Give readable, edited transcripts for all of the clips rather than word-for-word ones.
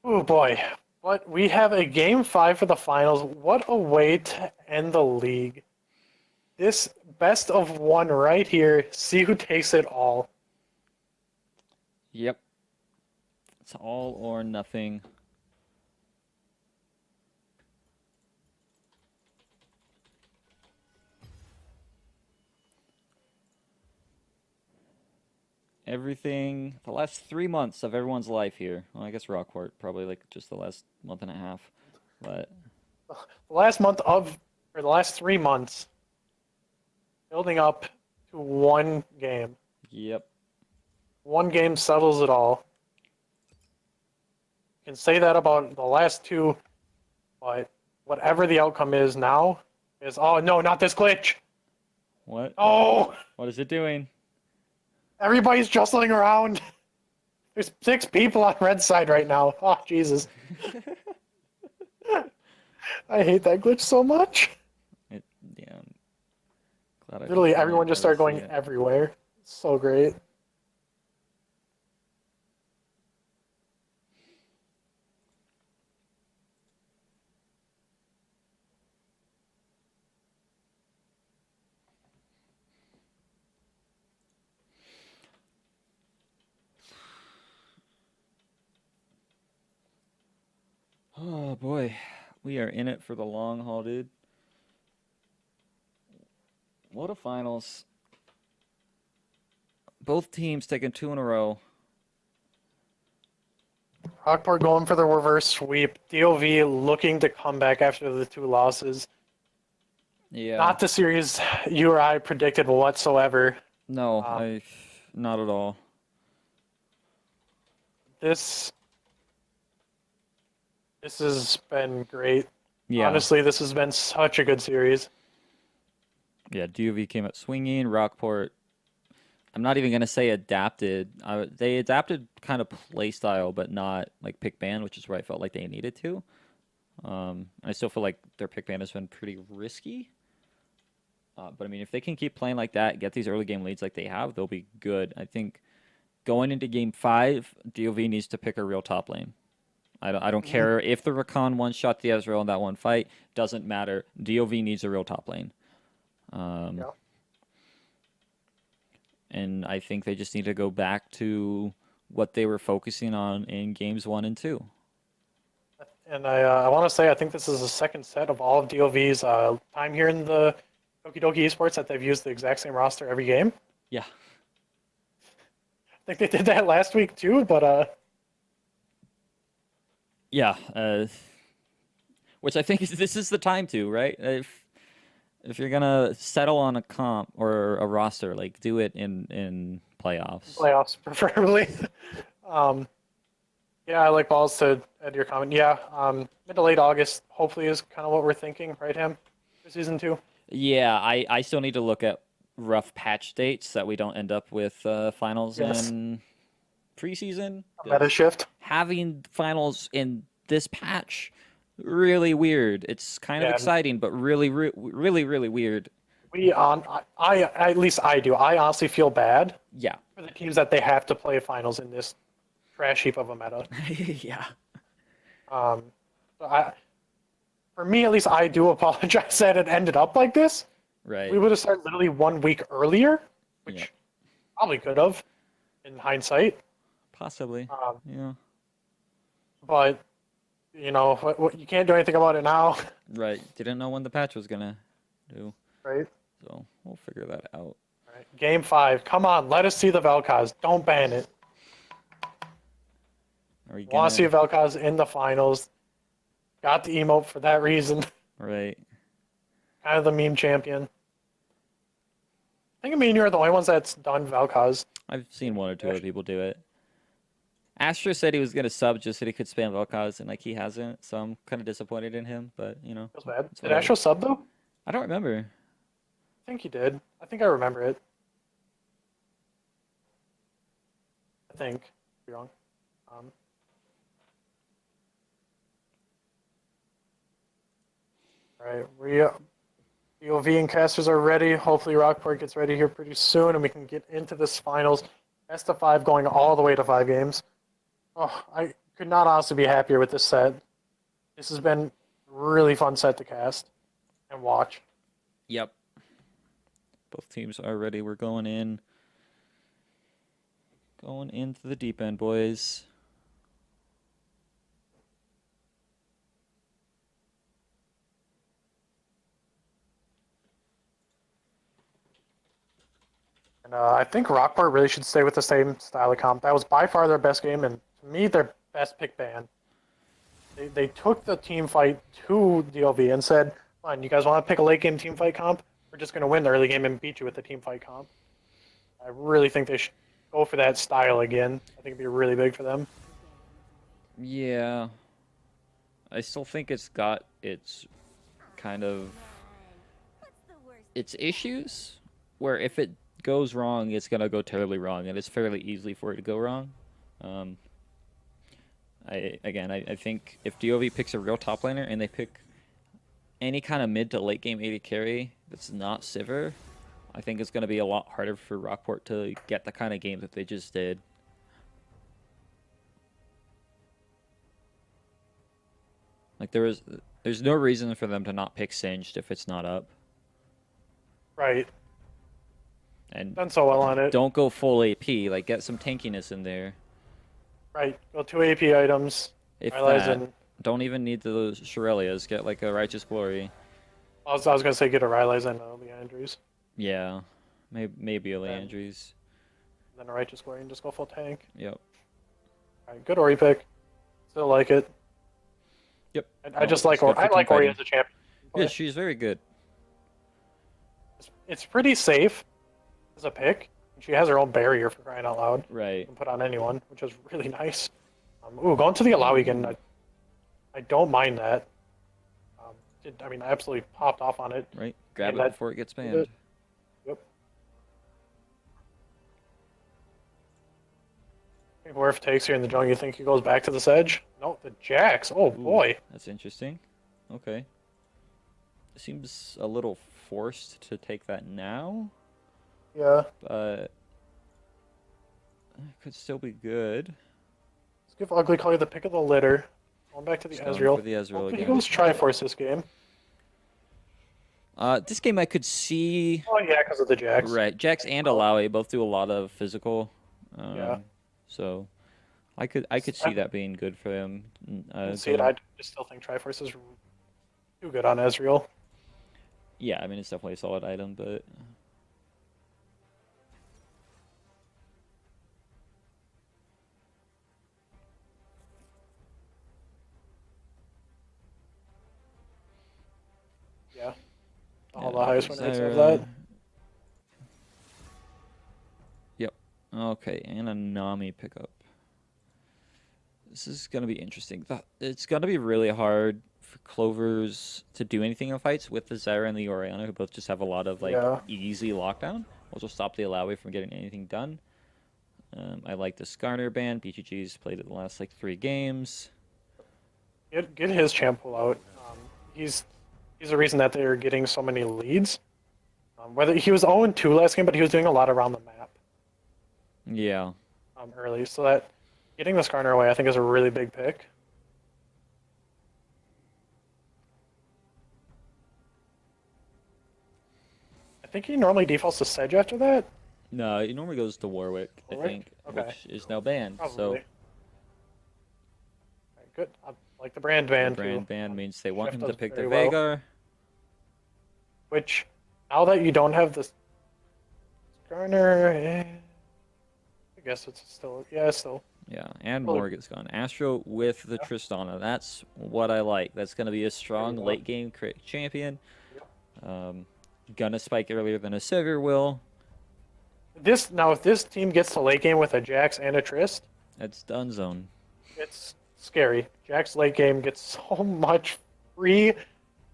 Oh boy. But we have a game five for the finals. What a way to end the league. This best of one right here. See who takes it all. Yep. It's all or nothing. Everything, the last 3 months of everyone's life here. Well, I guess Rockport, probably like just the last month and a half. But The last month of, or the last 3 months, building up to one game. yep. One game settles it all. You can say that about the last two, but whatever the outcome is now is, oh no, not this glitch. What? Oh, What is it doing? everybody's jostling around. There's 6 people on red side right now. Oh, Jesus. I hate that glitch so much. It, yeah, I'm glad I can Literally, finally everyone just barely started see going it. everywhere. It's so great. Oh boy, we are in it for the long haul, dude. What a finals. Both teams taking two in a row. Rockport going for the reverse sweep. DOV looking to come back after the 2 losses. Yeah. Not the series you or I predicted whatsoever. No, Um, I not at all. this this has been great. Yeah. Honestly, this has been such a good series. Yeah, DUV came out swinging. Rockport, I'm not even gonna say adapted. They adapted kind of play style, but not like pick ban, which is where I felt like they needed to. I still feel like their pick ban has been pretty risky. But I mean, if they can keep playing like that, get these early game leads like they have, they'll be good. I think going into game five, DOV needs to pick a real top lane. I don't Mm-hmm. care if the Rakan one shot the Ezreal in that one fight. Doesn't matter. DOV needs a real top lane. Um, Yeah. and I think they just need to go back to what they were focusing on in games one and two. And I want to say I think this is the second set of all of DOV's time here in the Doki-Doki eSports that they've used the exact same roster every game. Yeah. I think they did that last week too, but Yeah. Which I think this is the time to, right? If you're gonna settle on a comp or a roster, like do it in playoffs. playoffs preferably. um, yeah, I like balls to add your comment. Yeah, mid to late August hopefully is kind of what we're thinking, right, Ham, for season two. Yeah, I still need to look at rough patch dates so that we don't end up with finals Yes, in preseason. a meta Because shift. having finals in this patch really weird. It's kind of Yeah, exciting, but really weird. we on I at least I do. I honestly feel bad Yeah, for the teams that they have to play finals in this trash heap of a meta. yeah, Um, so for me at least, I do apologize that it ended up like this. right. We would have started literally 1 week earlier, Yeah, which probably could have, in hindsight. possibly. Um, Yeah, but you can't do anything about it now, right. Didn't know when the patch was gonna do, right? so we'll figure that out. All right. Game five. Come on, let us see the Vel'Koz. Don't ban it. Are we Want to see gonna? Vel'Koz in the finals. Got the emote for that reason. Right. Kind of the meme champion. I think me and you are the only ones that's done Vel'Koz. I've seen one or two other people do it. Astra said he was gonna sub just so he could spam Vel'Koz, and like he hasn't, so I'm kind of disappointed in him. But Feels bad. it's Did whatever. Astro sub though? I don't remember. I think he did. I think I remember it. I think. Could be wrong. Um, all right. POV and casters are ready. Hopefully Rockport gets ready here pretty soon and we can get into this finals. Best of five going all the way to 5 games. Oh, could not honestly be happier with this set. This has been a really fun set to cast and watch. Yep. Both teams are ready. We're going in. Going into the deep end, boys. And I think Rockport really should stay with the same style of comp. That was by far their best game, and to me, their best pick ban. They took the team fight to DOV and said, fine, you guys want to pick a late game team fight comp? We're just going to win the early game and beat you with the team fight comp. I really think they should go for that style again. I think it'd be really big for them. Yeah. I still think it's got its kind of its issues where if it goes wrong, it's gonna go terribly wrong, and it's fairly easily for it to go wrong. I think if DOV picks a real top laner and they pick any kind of mid to late game AD carry that's not Sivir, I think it's gonna be a lot harder for Rockport to get the kind of game that they just did. Like there's no reason for them to not pick Singed if it's not up. Right. And Done so well on it. don't go full AP. Like get some tankiness in there. Right. Go 2 AP items. If Rylai's that, in. don't even need those Shurelias. Get like a Righteous Glory. I was gonna say get a Rylai's and Leandry's. Yeah, maybe a Leandry's. Then a Righteous Glory and just go full tank. Yep. Alright, good Ori pick. Still like it. Yep. I just like Ori. I like Ori as a champion. Yeah, she's very good. It's pretty safe as a pick. She has her own barrier for crying out loud. Right. You can put on anyone, which is really nice. Going to the Alawi again. I don't mind that. I absolutely popped off on it. Right. Grab And it before it gets banned. Yep. I think Worf takes here in the jungle. You think he goes back to the Sedge? No, the Jax. Oh, boy. That's interesting. Okay. It seems a little forced to take that now. Yeah. But it could still be good. Let's give Ugly Color the pick of the litter. Going back to the Just going Ezreal. for the Ezreal He again. goes Triforce this game. This game I could see. Oh, yeah, because of the Jax. Right, Jax and Alawi both do a lot of physical. Yeah. So I could see that being good for him. See it. I just still think Triforce is too good on Ezreal. Yeah, I mean it's definitely a solid item, but Yeah. All yeah, the highest win rates of Zyra. that. Yep. Okay, and a Nami pickup. This is gonna be interesting. It's gonna be really hard for Clovers to do anything in fights with the Zyra and the Orianna, who both just have a lot of like easy lockdown. Also stop the Alawi from getting anything done. I like the Skarner ban. BGG's played it the last like 3 games. Get his champ pull out. He's the reason that they're getting so many leads. Whether he was 0-2 last game, but he was doing a lot around the map. Yeah. Early, so that getting the Skarner away, I think, is a really big pick. I think he normally defaults to Sedge after that. No, it normally goes to Warwick, I think, Okay. which is now banned. Probably. So Right, good. I like the brand ban the brand too. ban means they want Chef him to does pick the very well. Veigar. Which, now that you don't have the Skarner, I guess it's still, still. Yeah, and Probably- Morgan's gone. Astro with the Tristana. That's what I like. That's going to be a strong go. late game champion. Gonna spike earlier than a Sivir will. If this team gets to late game with a Jax and a Trist, That's done zone. it's scary. Jax late game gets so much free,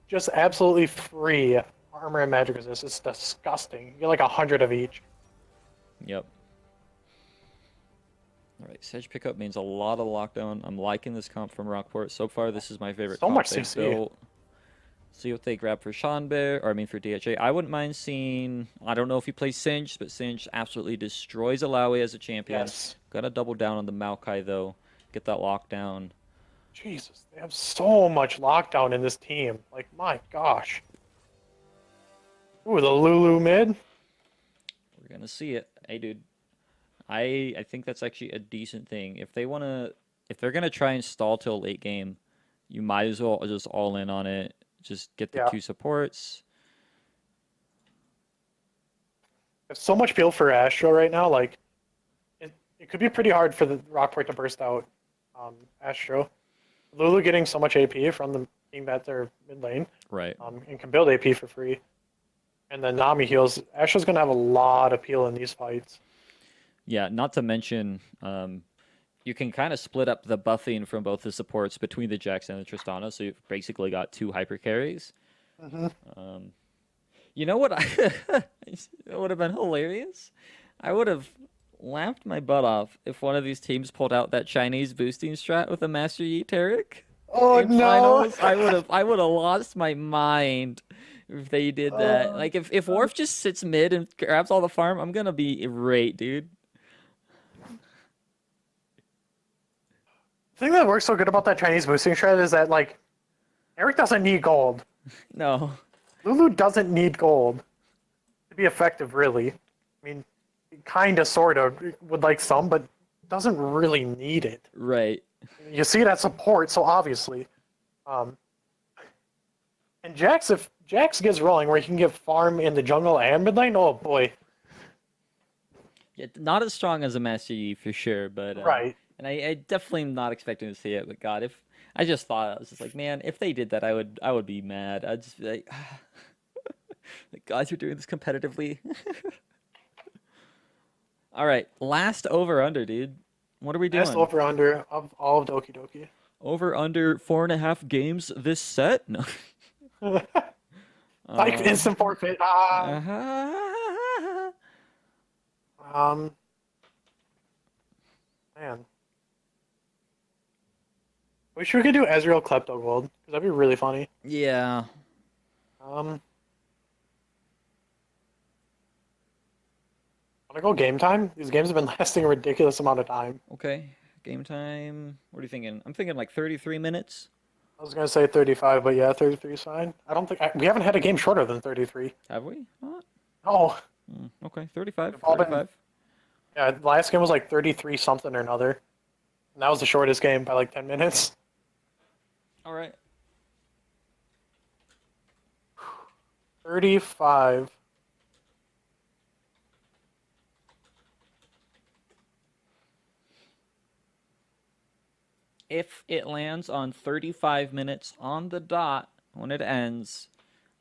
just absolutely free armor and magic resist. It's disgusting. You get like 100 of each. Yep. All right, Sedge pickup means a lot of lockdown. I'm liking this comp from Rockport. So far, this is my favorite So comp much they've CC. built. See what they grab for Shanbear, or I mean for DHA. I wouldn't mind seeing, I don't know if he plays Singed, but Singed absolutely destroys Alawi as a champion. Yes. Gotta double down on the Maokai, though. get that lockdown. Jesus, they have so much lockdown in this team. Like, my gosh. Ooh, the Lulu mid. We're gonna see it. Hey, dude. I think that's actually a decent thing. If they're gonna try and stall till late game, you might as well just all in on it. Just get the Yeah. 2 supports. There's so much peel for Astro right now. Like, it could be pretty hard for the Rockport to burst out Astro. Lulu getting so much AP from the being that they're mid lane, Right. and can build AP for free. And then Nami heals. Astro's gonna have a lot of peel in these fights. Yeah, not to mention, you can kind of split up the buffing from both the supports between the Jax and the Tristana, so you've basically got 2 hyper carries. You know what? It would have been hilarious. I would have laughed my butt off if one of these teams pulled out that Chinese boosting strat with a Master Yi Taric. Oh In no! finals, I would have lost my mind if they did that. Like if Worf just sits mid and grabs all the farm, I'm gonna be irate, dude. The thing that works so good about that Chinese boosting strat is that, like, Eric doesn't need gold. No. Lulu doesn't need gold to be effective, really. I mean, kind of, sort of, would like some, but doesn't really need it. Right. You see it at support, so obviously. And Jax, if Jax gets rolling where he can get farm in the jungle and mid lane, oh boy. Yeah, not as strong as a Master Yi for sure, but Right. And I definitely am not expecting to see it. But God, if I just thought I was just like, man, if they did that, I would be mad. I'd just be like, the guys are doing this competitively. All right, last over under, dude. What are we doing? Best over under of all of Doki-Doki. Over under 4.5 games this set? No. Like instant forfeit. Man. Wish we could do Ezreal Klepto Gold, because that'd be really funny. Yeah. Want to go game time? These games have been lasting a ridiculous amount of time. Okay. Game time. What are you thinking? I'm thinking like 33 minutes. I was gonna say 35, but yeah, 33 is fine. I don't think we haven't had a game shorter than 33. Have we? Not? Oh, Okay, 35. They've all been- 35. yeah. The last game was like 33 something or another, and that was the shortest game by like 10 minutes. All right. 35. If it lands on 35 minutes on the dot when it ends,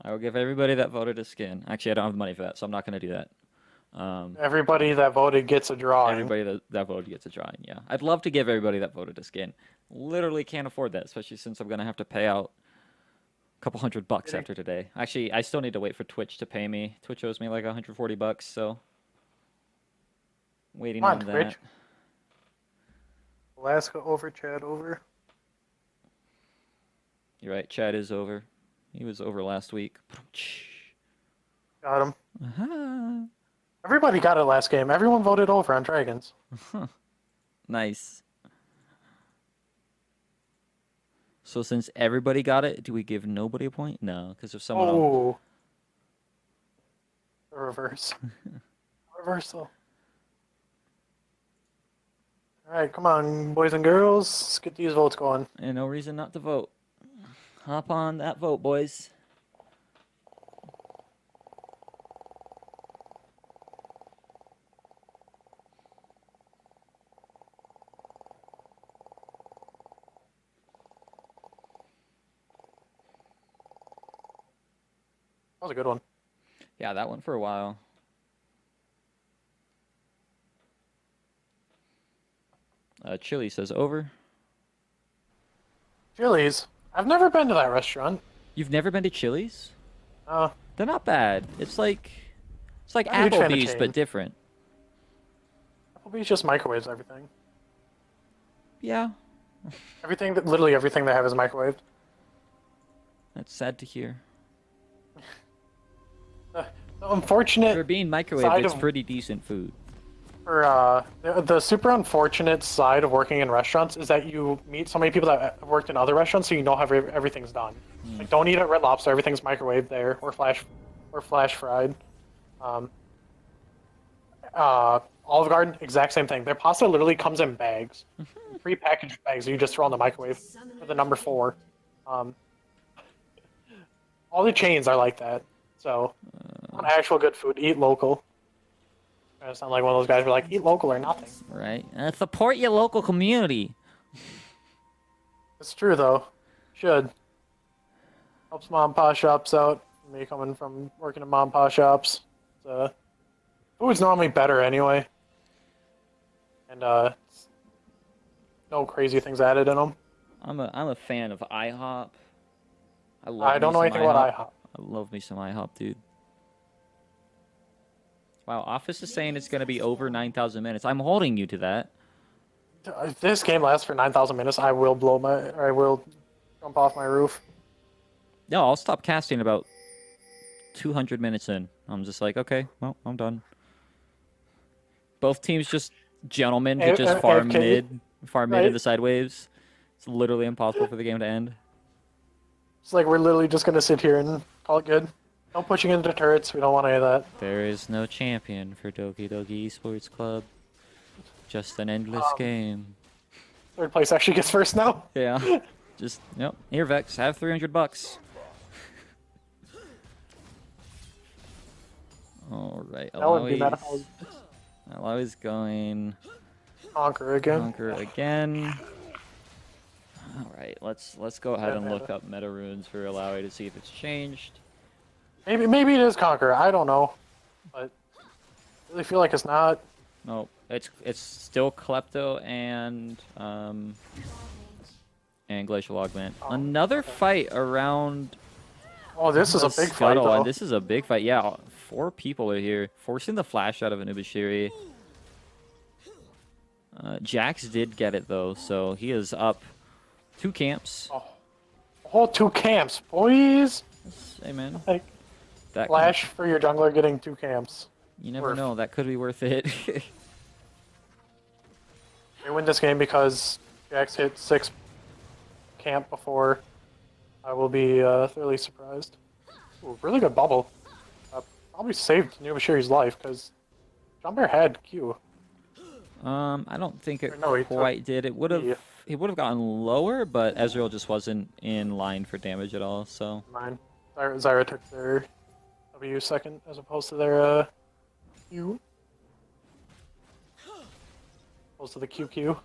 I will give everybody that voted a skin. Actually, I don't have the money for that, so I'm not going to do that. Everybody that voted gets a drawing. Everybody that voted gets a drawing, yeah. I'd love to give everybody that voted a skin. Literally can't afford that, especially since I'm going to have to pay out a couple $100 after today. Actually, I still need to wait for Twitch to pay me. Twitch owes me like $140, so waiting Come on, on Twitch. that. Alaska over, Chad over. You're right, Chad is over. He was over last week. Got him. Uh-huh. Everybody got it last game. Everyone voted over on Dragons. Nice. So since everybody got it, do we give nobody a point? No, because if someone else... Oh. The reverse. Reversal. Alright, come on, boys and girls. Let's get these votes going. And no reason not to vote. Hop on that vote, boys. That was a good one. Yeah, that one for a while. Chili says over. Chili's. I've never been to that restaurant. You've never been to Chili's? Uh, They're not bad. It's like Not a huge fan of Applebee's chain. but different. Applebee's just microwaves everything. Yeah, Literally everything they have is microwaved. that's sad to hear. The unfortunate For being microwaved, side it's of- pretty decent food. For the super unfortunate side of working in restaurants is that you meet so many people that have worked in other restaurants, so you know how everything's done. Like, don't eat at Red Lobster; everything's microwaved there, or flash fried. Um, Olive Garden, exact same thing. Their pasta literally comes in bags, pre-packaged bags that you just throw in the microwave for the number 4. Um, all the chains are like that. So, on actual good food, eat local. I sound like one of those guys who are like, eat local or nothing. Right. Support your local community. It's true though. Should. Helps mom and pop shops out. Me coming from working in mom and pop shops. Food's normally better anyway. And no crazy things added in them. I'm a fan of IHOP. I don't know anything about IHOP. I love me some IHOP, dude. Wow, Office is saying it's going to be over 9,000 minutes. I'm holding you to that. If this game lasts for 9,000 minutes, I will jump off my roof. No, I'll stop casting about 200 minutes in. I'm just like, okay, well, I'm done. Both teams just gentlemen who just farm mid in the side waves. It's literally impossible for the game to end. It's like we're literally just gonna sit here and call it good. No pushing into turrets. We don't want any of that. There is no champion for Doki-Doki eSports Club. Just an endless game. Third place actually gets first now. Yeah. Just, yep. Here, Vex, have $300. All right. That wouldn't be bad. Alawi's going. Conquer again. Conquer again. All right. Let's go ahead and look up meta runes for Alawi to see if it's changed. Maybe it is Conquer. I don't know, but I really feel like it's not. No, it's still Klepto and Glacial Augment. Oh, Another fight around. Oh, this is a big fight, though. And this is a big fight. Yeah, 4 people are here, forcing the flash out of Anubishiri. Jax did get it though, so he is up 2 camps. Oh, 2 camps, boys. Hey man, Like, that flash for your jungler getting 2 camps. You never know. That could be worth it. They win this game because Jax hit 6 camp before. I will be thoroughly surprised. Ooh, really good bubble. Probably saved Nubashiri's life because Jumper had Q. I don't think it No, quite did. It would have. He would have gotten lower, but Ezreal just wasn't in line for damage at all. So. Mine. Zyra took their W second as opposed to their Q. Opposed to the QQ.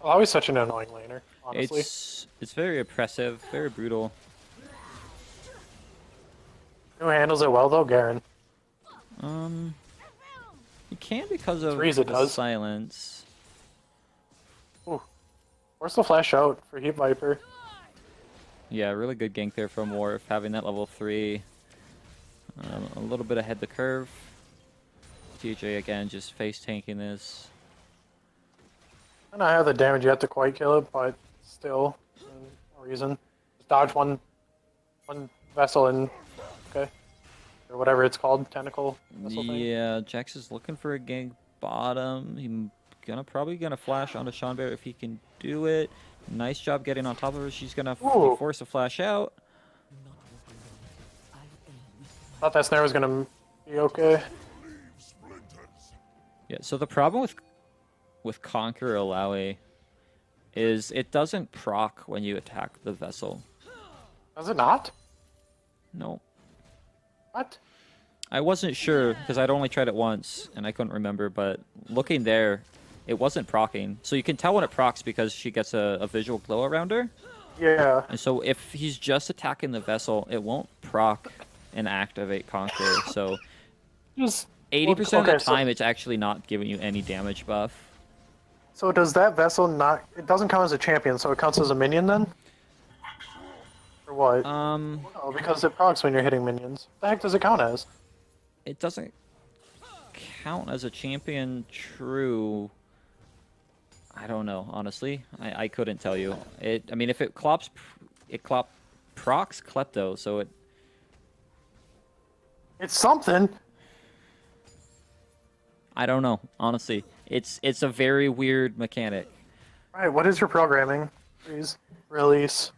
Always such an annoying laner, honestly. It's very oppressive, very brutal. Who handles it well though? Garen. You can because of Threes it the does. silence. Ooh. Where's the flash out for Heat Viper? Yeah, really good gank there from Worf, having that level 3. A little bit ahead the curve. TJ again just face tanking this. I don't have the damage yet to quite kill it, but still, no reason. Just dodge one vessel and okay, or whatever it's called, tentacle vessel thing. Yeah, Jax is looking for a gank bottom. He's probably gonna flash onto Seanbear if he can do it. Nice job getting on top of her. She's gonna be forced to flash out. Thought that snare was gonna be okay. Yeah. So the problem with Conquer Alawi is it doesn't proc when you attack the vessel. Does it not? No. What? I wasn't sure because I'd only tried it once and I couldn't remember, but looking there, it wasn't procking. So you can tell when it procs because she gets a visual glow around her. Yeah. And so if he's just attacking the vessel, it won't proc and activate Conquer. So Just 80% of the time, it's actually not giving you any damage buff. So does that vessel not? It doesn't count as a champion, so it counts as a minion then? Or what? Oh, because it procs when you're hitting minions. What the heck does it count as? It doesn't count as a champion, true. I don't know, honestly. I couldn't tell you. I mean, if it procs Klepto, so it... It's something. I don't know. Honestly, it's a very weird mechanic. All right, what is your programming? Please release.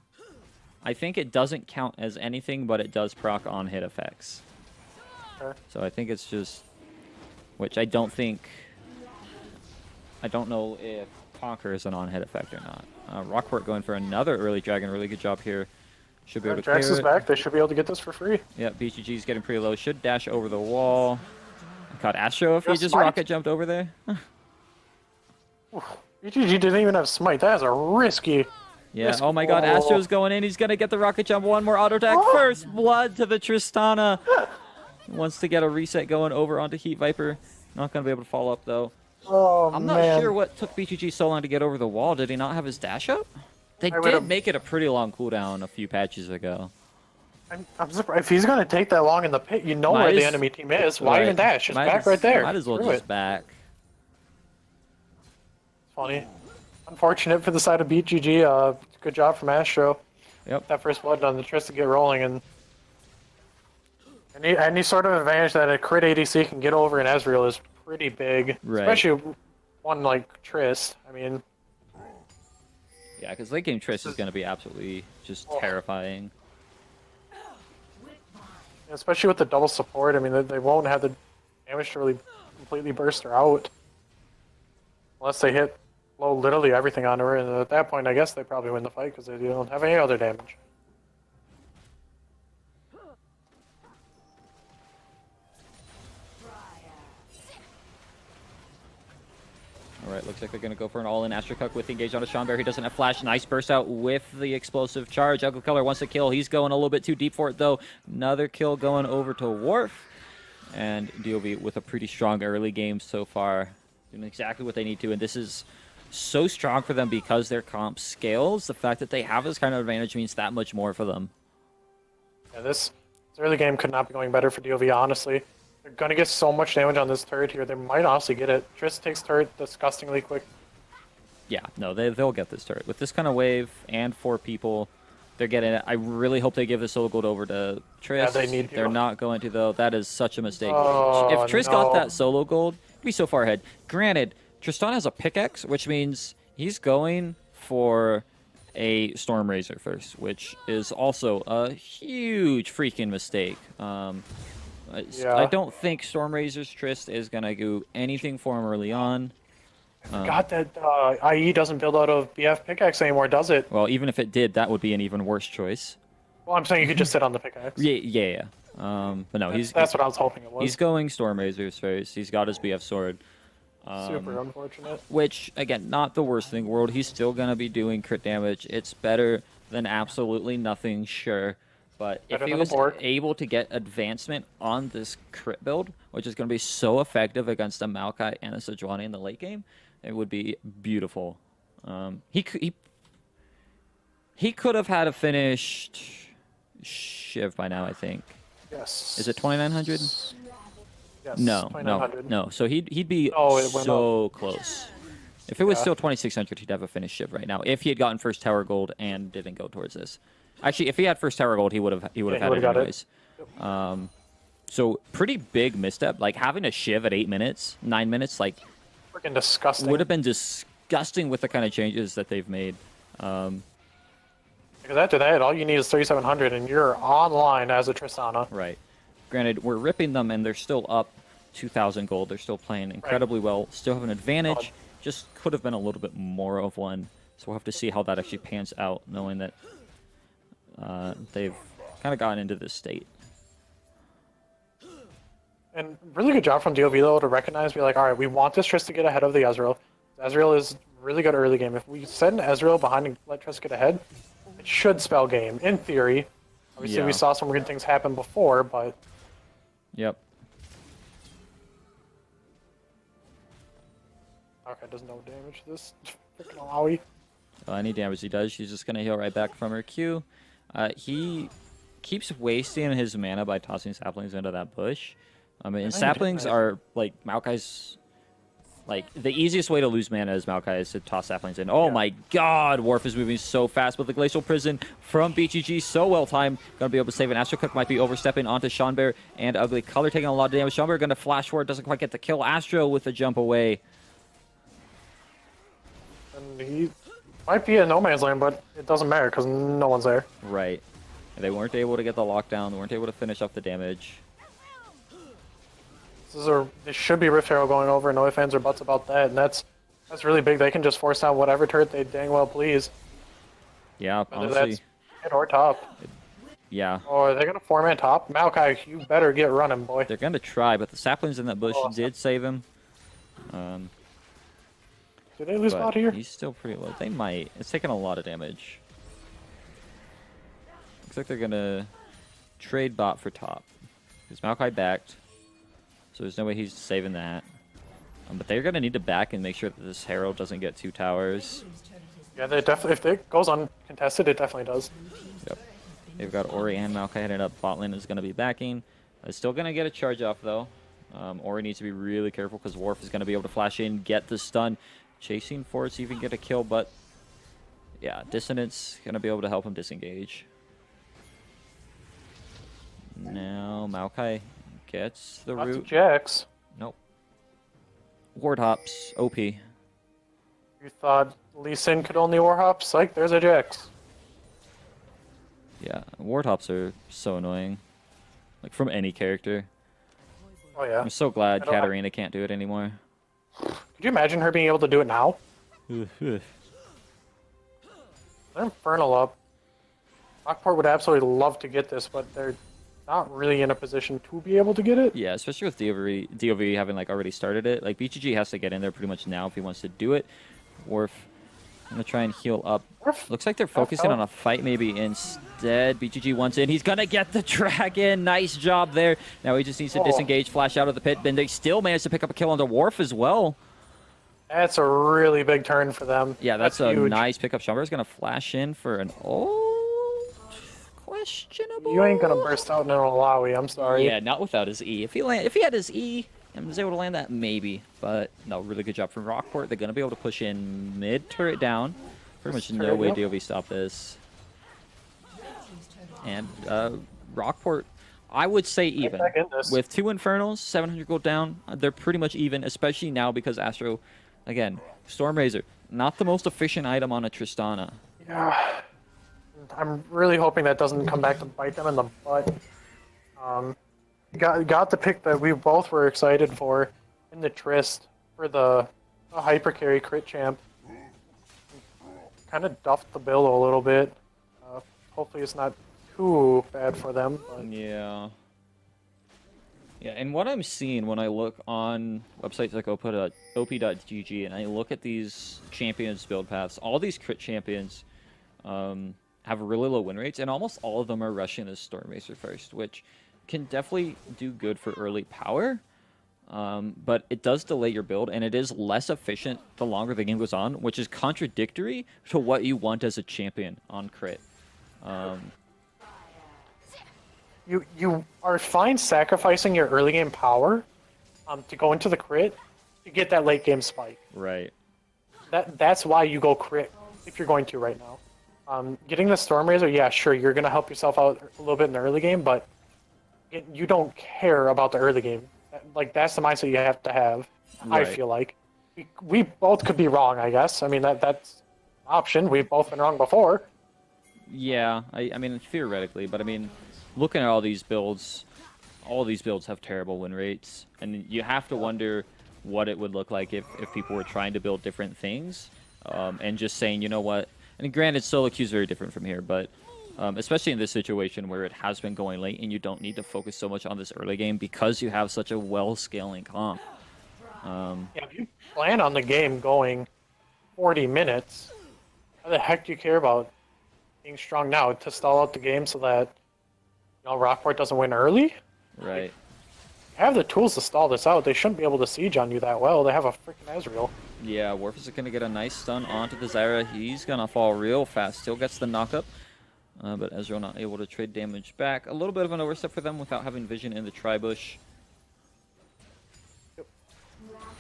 I think it doesn't count as anything, but it does proc on hit effects. Okay. So I think it's just, which I don't think. I don't know if Conquer is an on-hit effect or not. Rockport going for another early dragon. Really good job here. Should be able to Jax clear is it. back. They should be able to get this for free. Yeah, BGG's getting pretty low. Should dash over the wall. God, Astro, if he Just just smite. rocket jumped over there. BGG didn't even have smite. That is a risky. Yeah, Risk- oh my god, Astro's going in. He's going to get the rocket jump. One more auto attack. First blood to the Tristana. Wants to get a reset going over onto Heat Viper. Not going to be able to follow up, though. Oh, I'm not man. sure what took BGG so long to get over the wall. Did he not have his dash up? They I did would've- make it a pretty long cooldown a few patches ago. I'm surprised. If he's going to take that long in the pit, you know Might where the as- enemy team is. Why Right. even dash? Just Might back as- right there. Might as well Screw just it. back. Funny. Unfortunate for the side of BGG. Good job from Astro. Yep. That first blood on the Trist to get rolling, and any sort of advantage that a crit ADC can get over an Ezreal is pretty big, Right. especially one like Trist. I mean, Yeah, because late game Triss is going to be absolutely just Oh. terrifying. especially with the double support. I mean, they won't have the damage to really completely burst her out unless they hit low literally everything on her, and at that point, I guess they probably win the fight because they don't have any other damage. All right, looks like they're going to go for an all-in Astrocuck with engage on a Sean Bear. He doesn't have flash. Nice burst out with the explosive charge. Ugly Color wants to kill. He's going a little bit too deep for it, though. Another kill going over to Worf. And DOV with a pretty strong early game so far. Doing exactly what they need to. And this is so strong for them because their comp scales. The fact that they have this kind of advantage means that much more for them. Yeah, this early game could not be going better for DOV, honestly. They're going to get so much damage on this turret here. They might honestly get it. Trist takes turret disgustingly quick. Yeah, no, they'll get this turret. With this kind of wave and 4 people, they're getting it. I really hope they give the solo gold over to Triss. Yeah, they need to. They're not going to, though. That is such a mistake. Oh, if Triss got no. that solo gold, he'd be so far ahead. Granted, Tristan has a pickaxe, which means he's going for a Storm Razor first, which is also a huge freaking mistake. Yeah. I don't think Storm Razor's Trist is going to do anything for him early on. God, that IE doesn't build out of BF pickaxe anymore, does it? Well, even if it did, that would be an even worse choice. Well, I'm saying you could just sit on the pickaxe. Yeah. But no, That's what I was hoping it was. he's going Storm Razors first. He's got his BF sword, Super unfortunate. which again, not the worst thing in the world. He's still gonna be doing crit damage. It's better than absolutely nothing, sure. But if Better he than a was Bork. able to get advancement on this crit build, which is going to be so effective against a Maokai and a Sejuani in the late game, it would be beautiful. He could have had a finished Shiv by now, I think. Yes. Is it 2900? Yes. No, 2900. no. So he'd be Oh, it went so close. If it was Yeah. still 2600, he'd have a finished Shiv right now. If he had gotten first tower gold and didn't go towards this. Actually, if he had first tower gold, he would have he had would've it got it. anyways. So pretty big misstep. Like having a Shiv at 8 minutes, 9 minutes, like Freaking disgusting. would have been disgusting with the kind of changes that they've made. Because after that, all you need is 3700 and you're online as a Tristana. Right. Granted, we're ripping them and they're still up 2,000 gold. They're still playing incredibly well. Still have an advantage. Solid. Just could have been a little bit more of one. So we'll have to see how that actually pans out, knowing that they've kind of gotten into this state. And really good job from DOV though to recognize, be like, all right, we want this Trist to get ahead of the Ezreal. Ezreal is really good early game. If we send Ezreal behind and let Trist get ahead, it should spell game, in theory. Obviously, Yeah. we saw some weird things happen before, but Yep. okay, does no damage to this freaking Alawi. Any damage he does, she's just going to heal right back from her Q. He keeps wasting his mana by tossing saplings into that bush. I mean, I saplings did that. are like Maokai's Like, the easiest way to lose mana as Maokai is to toss saplings in. Oh my god, Worf is moving so fast, but the Glacial Prison from BGG, so well timed. Gonna be able to save an Astro Cook, might be overstepping onto Seanbear and Ugly Color, taking a lot of damage. Seanbear gonna flash for it, doesn't quite get the kill. Astro with the jump away. And he might be in no man's land, but it doesn't matter because no one's there. Right. They weren't able to get the lockdown, they weren't able to finish off the damage. This should be Rift Herald going over, no ifs, ands, or buts about that, and that's really big. They can just force down whatever turret they dang well please. Yeah, Whether honestly. that's mid or top. Yeah. Oh, are they gonna four-man top? Maokai, you better get running, boy. They're gonna try, but the saplings in that bush Oh, did save him. Did they lose But bot here? he's still pretty low. They might. It's taking a lot of damage. Looks like they're gonna trade bot for top. Because Maokai backed. So there's no way he's saving that. But they're gonna need to back and make sure that this Herald doesn't get 2 towers. Yeah, they definitely. If it goes uncontested, it definitely does. Yep. They've got Ori and Maokai heading up. Bot lane is gonna be backing. It's still gonna get a charge off though. Ori needs to be really careful because Worf is gonna be able to flash in, get the stun. Chasing for it, see if he can get a kill, but yeah, Dissonance gonna be able to help him disengage. Now Maokai gets the Lots of root. Jax. Nope. Ward hops, OP. You thought Lee Sin could only warhop? Psych, there's a Jax. Yeah, ward hops are so annoying. Like from any character. Oh yeah. I'm so glad I don't- Katarina can't do it anymore. Could you imagine her being able to do it now? They're Infernal up. Lockport would absolutely love to get this, but they're not really in a position to be able to get it. Yeah, especially with DOV having like already started it. Like BGG has to get in there pretty much now if he wants to do it. Worf gonna try and heal up. Worf- Looks like they're focusing on a fight maybe instead. BGG wants in. He's gonna get the dragon. Nice job there. Now he just needs to disengage, flash out of the pit. But they still managed to pick up a kill on the Worf as well. That's a really big turn for them. Yeah, that's a huge. nice pickup. Schaumburg's gonna flash in for an questionable. You ain't gonna burst out in an Alawi, I'm sorry. Yeah, not without his E. If he had his E and was able to land that, maybe. But no, really good job from Rockport. They're gonna be able to push in mid turret down. Pretty much no way DOV stop this. And Rockport, I would say even. back in this. With 2 Infernals, 700 gold down, they're pretty much even, especially now because Astro, again, Stormrazor, not the most efficient item on a Tristana. Yeah. I'm really hoping that doesn't come back to bite them in the butt. Got the pick that we both were excited for in the Trist for the hyper carry crit champ. Kind of duffed the bill a little bit. Hopefully it's not too bad for them. But Yeah. Yeah, and what I'm seeing when I look on websites like op.gg and I look at these champions build paths, all these crit champions have really low win rates, and almost all of them are rushing this Stormracer first, which can definitely do good for early power, but it does delay your build, and it is less efficient the longer the game goes on, which is contradictory to what you want as a champion on crit. you are fine sacrificing your early game power to go into the crit to get that late game spike. Right. That's why you go crit if you're going to right now. Getting the Stormrazor, yeah, sure, you're gonna help yourself out a little bit in the early game, but you don't care about the early game. Like that's the mindset you have to have. I Right. feel like we both could be wrong. I guess. I mean that's an option. We've both been wrong before. Yeah, I mean, theoretically, but I mean, looking at all these builds have terrible win rates, and you have to wonder what it would look like if people were trying to build different things, and just saying, you know what, and granted, solo queue is very different from here, but especially in this situation where it has been going late and you don't need to focus so much on this early game because you have such a well-scaling comp. Yeah, if you plan on the game going 40 minutes, how the heck do you care about being strong now to stall out the game so that Rockport doesn't win early? Right. They have the tools to stall this out. They shouldn't be able to siege on you that well. They have a freaking Ezreal. Yeah, Worf is going to get a nice stun onto the Zyra. He's going to fall real fast. Still gets the knockup, but Ezreal not able to trade damage back. A little bit of an overstep for them without having vision in the tri-bush.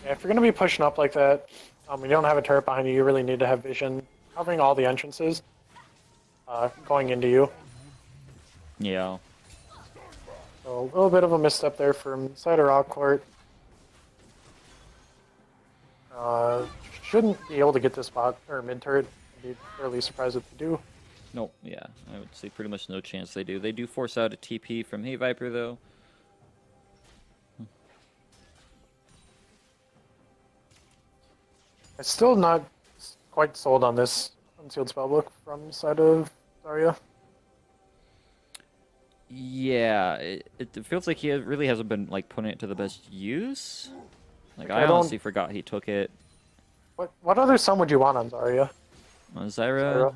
Yeah, if you're going to be pushing up like that, you don't have a turret behind you, you really need to have vision covering all the entrances going into you. Yeah. So a little bit of a misstep there from side of Rockport. Shouldn't be able to get this bot or mid turret. I'd be fairly surprised if they do. Nope. Yeah, I would say pretty much no chance they do. They do force out a TP from Hey Viper though. I'm still not quite sold on this unsealed spellbook from side of Zarya. Yeah, it feels like he really hasn't been like putting it to the best use. Like I I don't- honestly forgot he took it What other sum would you want on Zarya? on Zyra.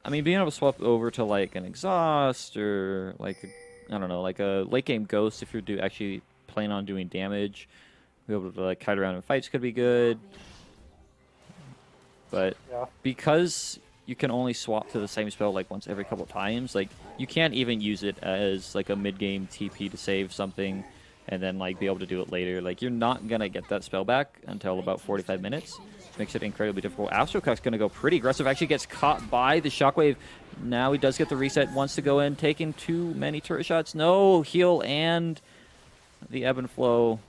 I mean, being able to swap over to like an exhaust or like I don't know, like a late game ghost if you're actually planning on doing damage, be able to like kite around in fights could be good. But Yeah. because you can only swap to the same spell like once every couple times, like you can't even use it as like a mid game TP to save something and then like be able to do it later. Like you're not gonna get that spell back until about 45 minutes. Makes it incredibly difficult. Astrocuck's going to go pretty aggressive. Actually gets caught by the Shockwave. Now he does get the reset. Wants to go in. Taking too many turret shots. No, heal and the ebb and flow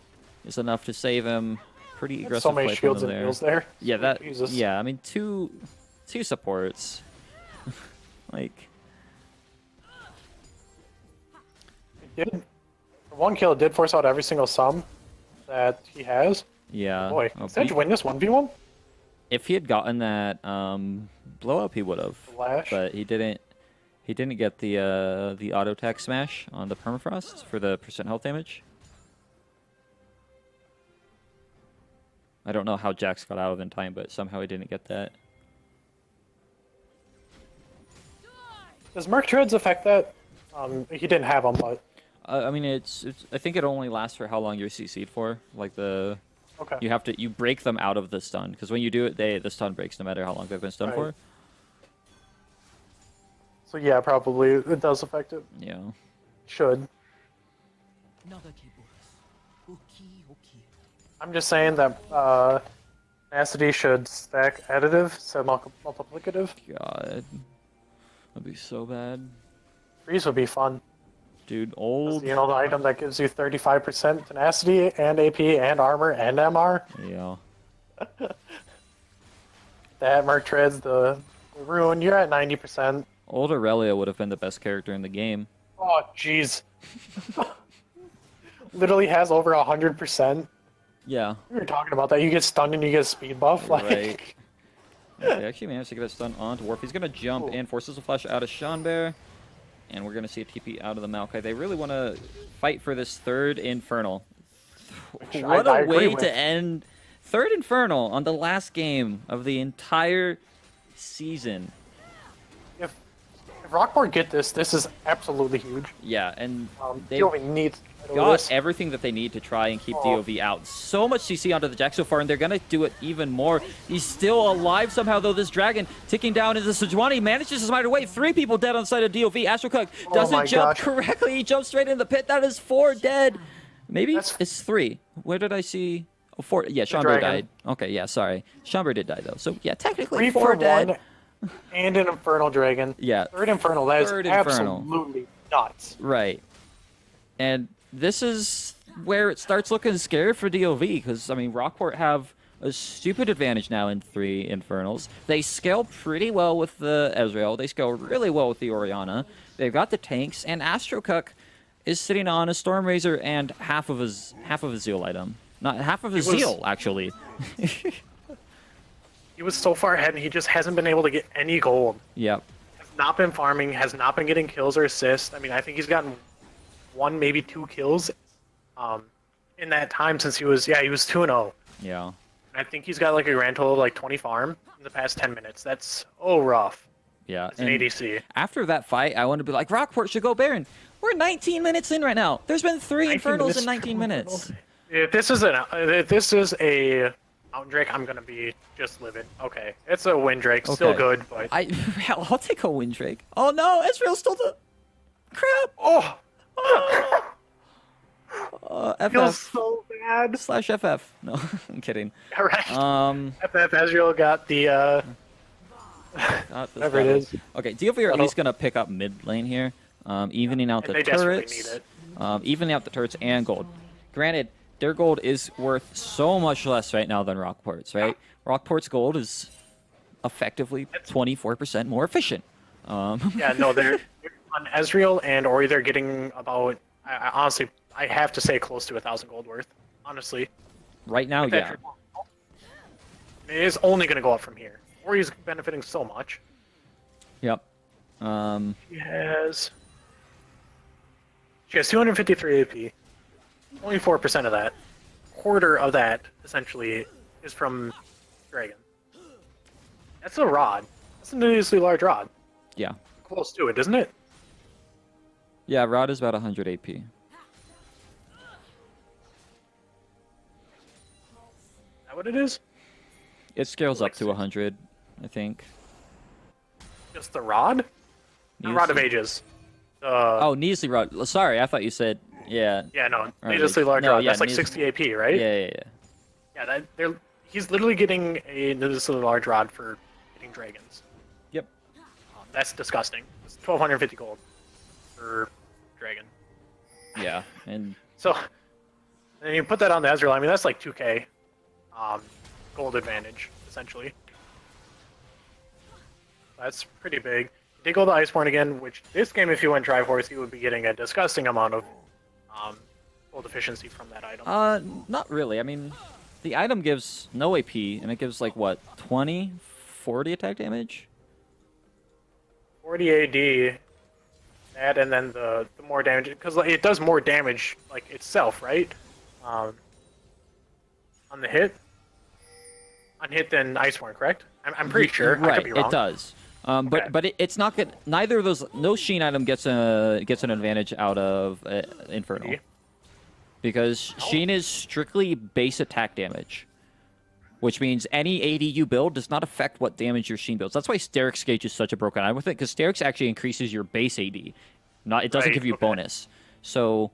is enough to save him. Pretty aggressive So many play from shields him and there. heals there. Yeah, that. Jesus. Yeah, I mean two supports. Like It did. For one kill, it did force out every single sum that he has. yeah. Boy, Oh, Sedge win this 1v1? if he had gotten that blow up, he would have. Flash. But he didn't. He didn't get the auto attack smash on the permafrost for the percent health damage. I don't know how Jax got out of in time, but somehow he didn't get that. Does Merc Treads affect that? He didn't have them, but I mean, it's. I think it only lasts for how long you're CC'd for. Like the. okay. You break them out of the stun because when you do it, the stun breaks no matter how long they've been stunned Right. for. So yeah, probably it does affect it. Yeah. Should. I'm just saying that Tenacity should stack additive instead of multiplicative. God. That'd be so bad. Freeze would be fun. Dude, It's, old. you know, the item that gives you 35% tenacity and AP and armor and MR. Yeah. That Merc Treads, the Rune, you're at 90%. Old Aurelia would have been the best character in the game. Oh, jeez. Literally has over 100%. Yeah. We were talking about that. You get stunned and you get a speed buff. Like, Right. They actually managed to get a stun onto Warp. He's going to jump in, forces a flash out of Seanbear. And we're going to see a TP out of the Maokai. They really want to fight for this third Infernal. Which What I a agree way with. to end third Infernal on the last game of the entire season. if Rockport get this, this is absolutely huge. Yeah, and they DOV needs to do got this. everything that they need to try and keep Oh. DOV out. So much CC onto the Jack so far, and they're going to do it even more. He's still alive somehow, though, this Dragon. Ticking down into Sejuani, manages to smite away. 3 people dead on the side of DOV. Astrocook Oh doesn't my jump gosh. correctly. He jumps straight in the pit. That is 4 dead. Maybe That's- it's 3. Where did I see? Oh, 4. Yeah, Seanbear Dragon. died. Okay, yeah, sorry. Seanbear did die, though. So, yeah, technically 3 4 for dead. 1 and an Infernal Dragon. Yeah. Third Infernal, that is Third Infernal. absolutely nuts. Right. And this is where it starts looking scary for DOV, because, I mean, Rockport have a stupid advantage now in 3 Infernals. They scale pretty well with the Ezreal. They scale really well with the Orianna. They've got the tanks, and Astrocuck is sitting on a Stormrazor and half of his Zeal item. Not half of his He was- Zeal, actually. He was so far ahead and he just hasn't been able to get any gold. Yep. Has not been farming, has not been getting kills or assists. I mean, I think he's gotten 1, maybe 2 kills in that time since he was 2-0. Yeah. I think he's got like a grand total of like 20 farm in the past 10 minutes. That's rough. Yeah. It's an And ADC. after that fight, I want to be like, Rockport should go Baron. We're 19 minutes in right now. There's been 3 Infernals in 19 minutes. If this is a Mountain Drake, I'm gonna be just livid. Okay, it's a Wind Drake, still Okay. good, but I'll take a Windrake. Oh no, Ezreal's still the crap. oh, Feels FF so bad. slash FF. No, I'm kidding. All right. Um, FF Ezreal got the Got this whatever it battle. is. Okay, DLV are at Battle. least gonna pick up mid lane here, evening out And the they desperately need turrets, it. evening out the turrets and gold. Granted, their gold is worth so much less right now than Rockport's, right? Rockport's gold is effectively 24% more efficient. Yeah, no, they're on Ezreal and Ori. They're getting about. Honestly, I have to say close to 1,000 gold worth. Honestly, Right now, with that yeah. triple, it is only going to go up from here. Ori's benefiting so much. Yep. She has 253 AP. Only 4% of that. Quarter of that essentially is from Dragon. That's a rod. That's a needlessly large rod. Yeah. Close to it, isn't it? Yeah, Rod is about 100 AP. Is that what it is? It scales up Like to six. 100, I think. Just the rod? The Rod of Needlessly- Ages. Oh, Needlessly Rod. Sorry, I thought you said, yeah. Yeah, no, Or needlessly Ages. large No, rod. yeah, That's like needless- 60 AP, right? Yeah. Yeah, he's literally getting a needlessly large rod for hitting dragons. Yep. That's disgusting. It's 1,250 gold for dragon. Yeah, and So, and you put that on the Ezreal, I mean, that's like 2k gold advantage, essentially. That's pretty big. Did go the Iceborne again, which this game, if you went Triforce, you would be getting a disgusting amount of gold efficiency from that item. not really. I mean, the item gives no AP, and it gives like what, 20, 40 attack damage? 40 AD, that, and then the more damage, because it does more damage like itself, right? On the hit? On hit than Iceborne, correct? I'm pretty sure. I Right, could be wrong. it does. Okay. But it's not good. Neither of those. No Sheen item gets an advantage out of Infernal, See? because Sheen is strictly base attack damage, which means any AD you build does not affect what damage your Sheen builds. That's why Steric's Gauge is such a broken item with it, because Steric's actually increases your base AD. It doesn't Right, give you okay. bonus. So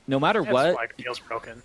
no matter That's what, why it feels broken.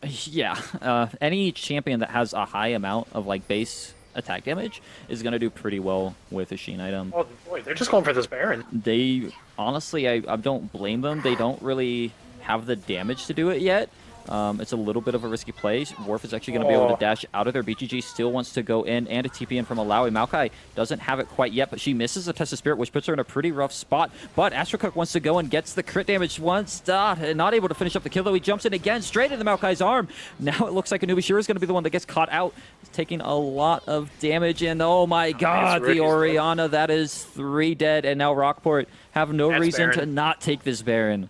yeah, any champion that has a high amount of like base attack damage is gonna do pretty well with a Sheen item. Oh boy, they're just going for this Baron. They honestly, I don't blame them. They don't really have the damage to do it yet. It's a little bit of a risky play. Worf is actually going to be able to dash out of there. BGG still wants to go in and a TP in from Alawi. Maokai doesn't have it quite yet, but she misses a Test of Spirit, which puts her in a pretty rough spot. But Astrocook wants to go and gets the crit damage once. Not able to finish up the kill, though. He jumps in again, straight into Maokai's arm. Now it looks like Anubishira is going to be the one that gets caught out. He's taking a lot of damage, and oh my god, the Ricky's Orianna, that is 3 dead, and now Rockport have no That's reason to Baron. not take this Baron.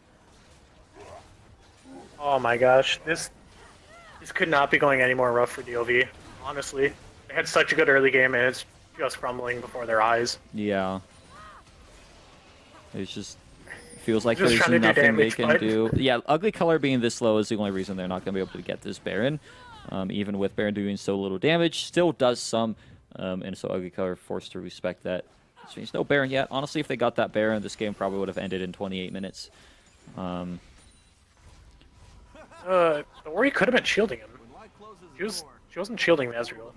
Oh my gosh, this could not be going any more rough for DOV. Honestly, they had such a good early game, and it's just crumbling before their eyes. Yeah. It's just feels like Just there's trying to do nothing they damage, can but- do. Yeah, ugly color being this low is the only reason they're not going to be able to get this Baron. Even with Baron doing so little damage, still does some, and so ugly color forced to respect that. Which means no Baron yet. Honestly, if they got that Baron, this game probably would have ended in 28 minutes. The Ori could have been shielding him. She wasn't shielding the Ezreal.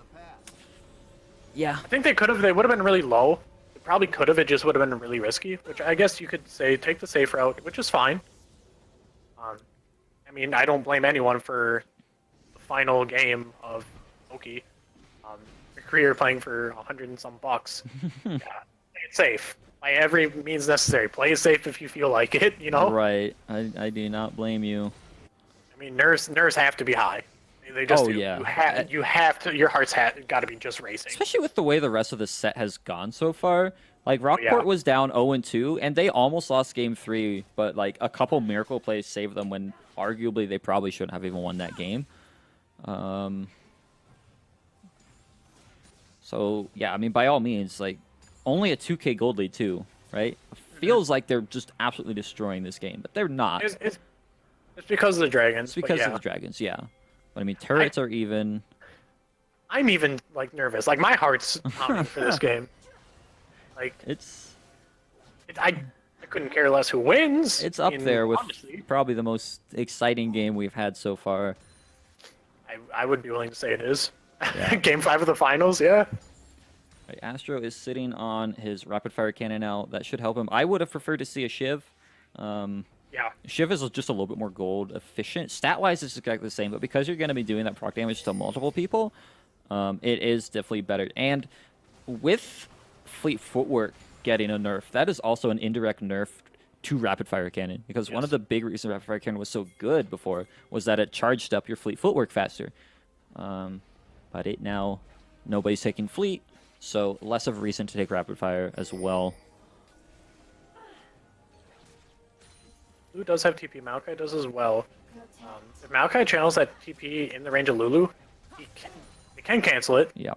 Yeah. I think they could have. They would have been really low. They probably could have. It just would have been really risky. Which I guess you could say take the safe route, which is fine. I mean, I don't blame anyone for the final game of Doki. Your career playing for 100 and some bucks. Yeah, play it safe by every means necessary. Play it safe if you feel like it. You know. Right. I do not blame you. I mean, nerves have to be high. They just Oh, do. yeah. You have to. Your heart's got to be just racing. Especially with the way the rest of the set has gone so far. Like, Rockport yeah. was down 0-2, and they almost lost Game 3, but, like, a couple miracle plays saved them when, arguably, they probably shouldn't have even won that game. So, yeah, I mean, by all means, like, only a 2k gold lead, too, right? Feels like they're just absolutely destroying this game, but they're not. It's because of the dragons. It's because but of the dragons, yeah. But, I mean, turrets are even. I'm even like nervous. Like my heart's pounding for this game. Like It's. I I couldn't care less who wins. It's up in there with honesty. probably the most exciting game we've had so far. I would be willing to say it is. Yeah. Game 5 of the finals, yeah. Right, Astro is sitting on his rapid fire cannon now. That should help him. I would have preferred to see a Shiv. Yeah. Shiv is just a little bit more gold efficient. Stat wise, it's exactly the same, but because you're going to be doing that proc damage to multiple people, it is definitely better. And with Fleet Footwork getting a nerf, that is also an indirect nerf to rapid fire cannon. Because one of the big reasons rapid fire cannon was so good before was that it charged up your Fleet Footwork faster. But it now, nobody's taking Fleet, so less of a reason to take rapid fire as well. Lulu does have TP. Maokai does as well. If Maokai channels that TP in the range of Lulu, he can cancel it. Yeah.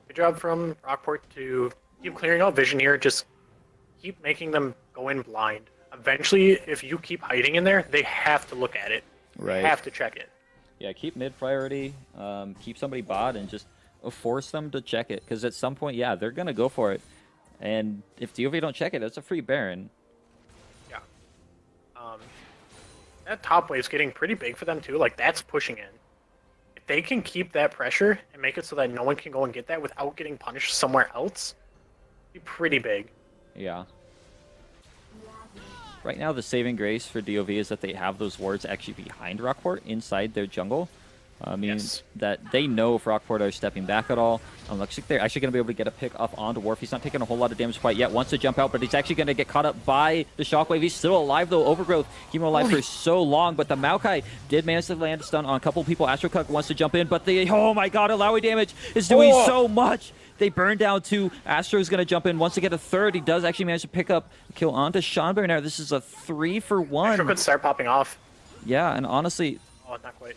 Good job from Rockport to keep clearing out vision here. Just keep making them go in blind. Eventually, if you keep hiding in there, they have to look at it. Right. They have to check it. Yeah, keep mid priority, keep somebody bot, and just force them to check it. Because at some point, yeah, they're going to go for it. And if DOV don't check it, it's a free Baron. Yeah. That top wave's getting pretty big for them, too. Like, that's pushing in. If they can keep that pressure and make it so that no one can go and get that without getting punished somewhere else, it'd be pretty big. Yeah. Right now, the saving grace for DOV is that they have those wards actually behind Rockport inside their jungle. Means that they know if Rockport are stepping back at all. Looks like they're actually going to be able to get a pick off onto Worf. He's not taking a whole lot of damage quite yet. Wants to jump out, but he's actually going to get caught up by the Shockwave. He's still alive, though. Overgrowth, keeping him alive for so long, but the Maokai did manage to land a stun on a couple people. Astrocuck wants to jump in, but the, oh my god, Alawi damage is doing so much. They burn down two. Astro's going to jump in. Wants to get a third. He does actually manage to pick up a kill onto Sean Now this is a 3-for-1. Astro could start popping off. Yeah, and honestly, Oh, not quite.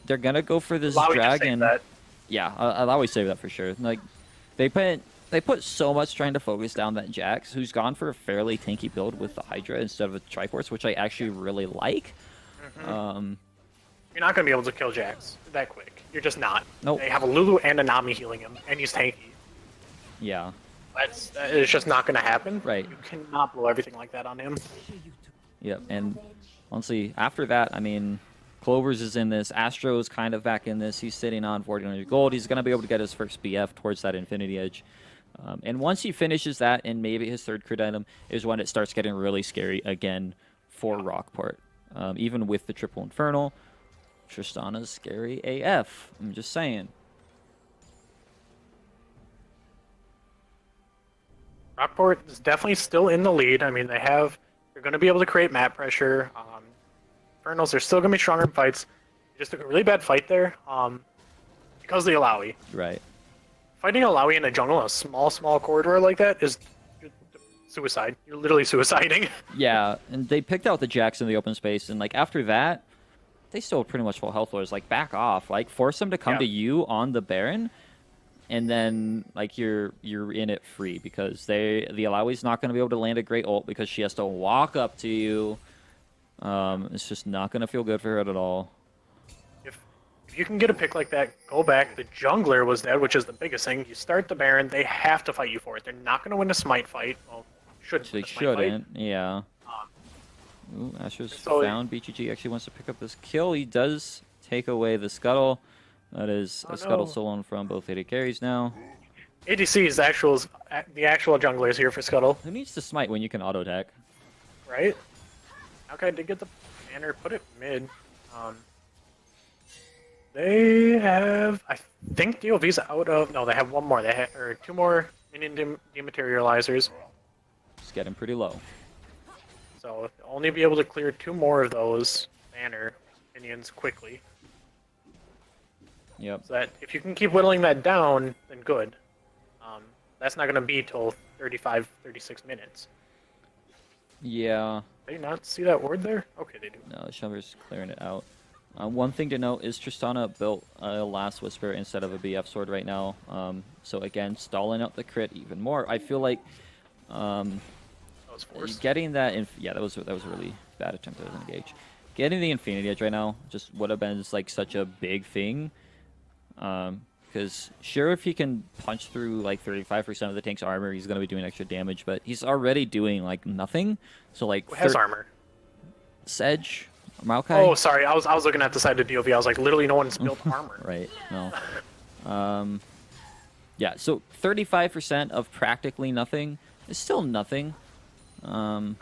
they're gonna go for this Alawi just dragon. saved that. Yeah, I'll always say that for sure. Like, they put so much trying to focus down that Jax, who's gone for a fairly tanky build with the Hydra instead of a Triforce, which I actually really like. You're not gonna be able to kill Jax that quick. You're just not. Nope. They have a Lulu and a Nami healing him, and he's tanky. Yeah. That is just not gonna happen. Right. You cannot blow everything like that on him. Yep. And honestly, after that, I mean, Clovers is in this. Astro's kind of back in this. He's sitting on 1,400 gold. He's going to be able to get his first BF towards that Infinity Edge. And once he finishes that, and maybe his third crit item, is when it starts getting really scary again for Rockport. Even with the Triple Infernal, Tristana's scary AF. I'm just saying. Rockport is definitely still in the lead. I mean, they're going to be able to create map pressure. Infernals are still going to be stronger in fights. They just took a really bad fight there because of the Alawi. Right. Fighting Alawi in a jungle in a small corridor like that is suicide. You're literally suiciding. Yeah, and they picked out the Jax in the open space, and like after that, they still pretty much full health wars. Like back off, like force them to come to you on the Baron, and then like you're in it free because the Alawi's not going to be able to land a great ult because she has to walk up to you. It's just not going to feel good for her at all. If you can get a pick like that, go back. The jungler was dead, which is the biggest thing. You start the Baron, they have to fight you for it. They're not going to win a smite fight. Well, They shouldn't, yeah. Ooh, Asher's found. BGG actually wants to pick up this kill. He does take away the Scuttle. That is a Scuttle stolen from both AD carries now. ADC is the actual jungler is here for Scuttle. Who needs to smite when you can auto-attack? Right? Okay, did get the banner, put it mid. They have, I think DOV's out of, no, they have one more. They have, or two more minion dematerializers. It's getting pretty low. So they'll only be able to clear two more of those banner minions quickly. Yep. So that if you can keep whittling that down, then good. That's not going to be till 35, 36 minutes. Yeah. Did they not see that word there? Okay, they do. No, the Shover's clearing it out. One thing to note is Tristana built a Last Whisper instead of a BF sword right now. So again, stalling out the crit even more. I feel like That was forced. getting that, yeah, that was a really bad attempt to engage. Getting the Infinity Edge right now just would have been just like such a big thing, because because sure, if he can punch through like 35% of the tank's armor, he's going to be doing extra damage, but he's already doing like nothing. So like Who has armor? Sedge, Maokai. Oh, sorry. I was looking at the side of DOV. I was like, literally, no one's built armor. Right. No. Yeah. So 35% of practically nothing is still nothing. Right.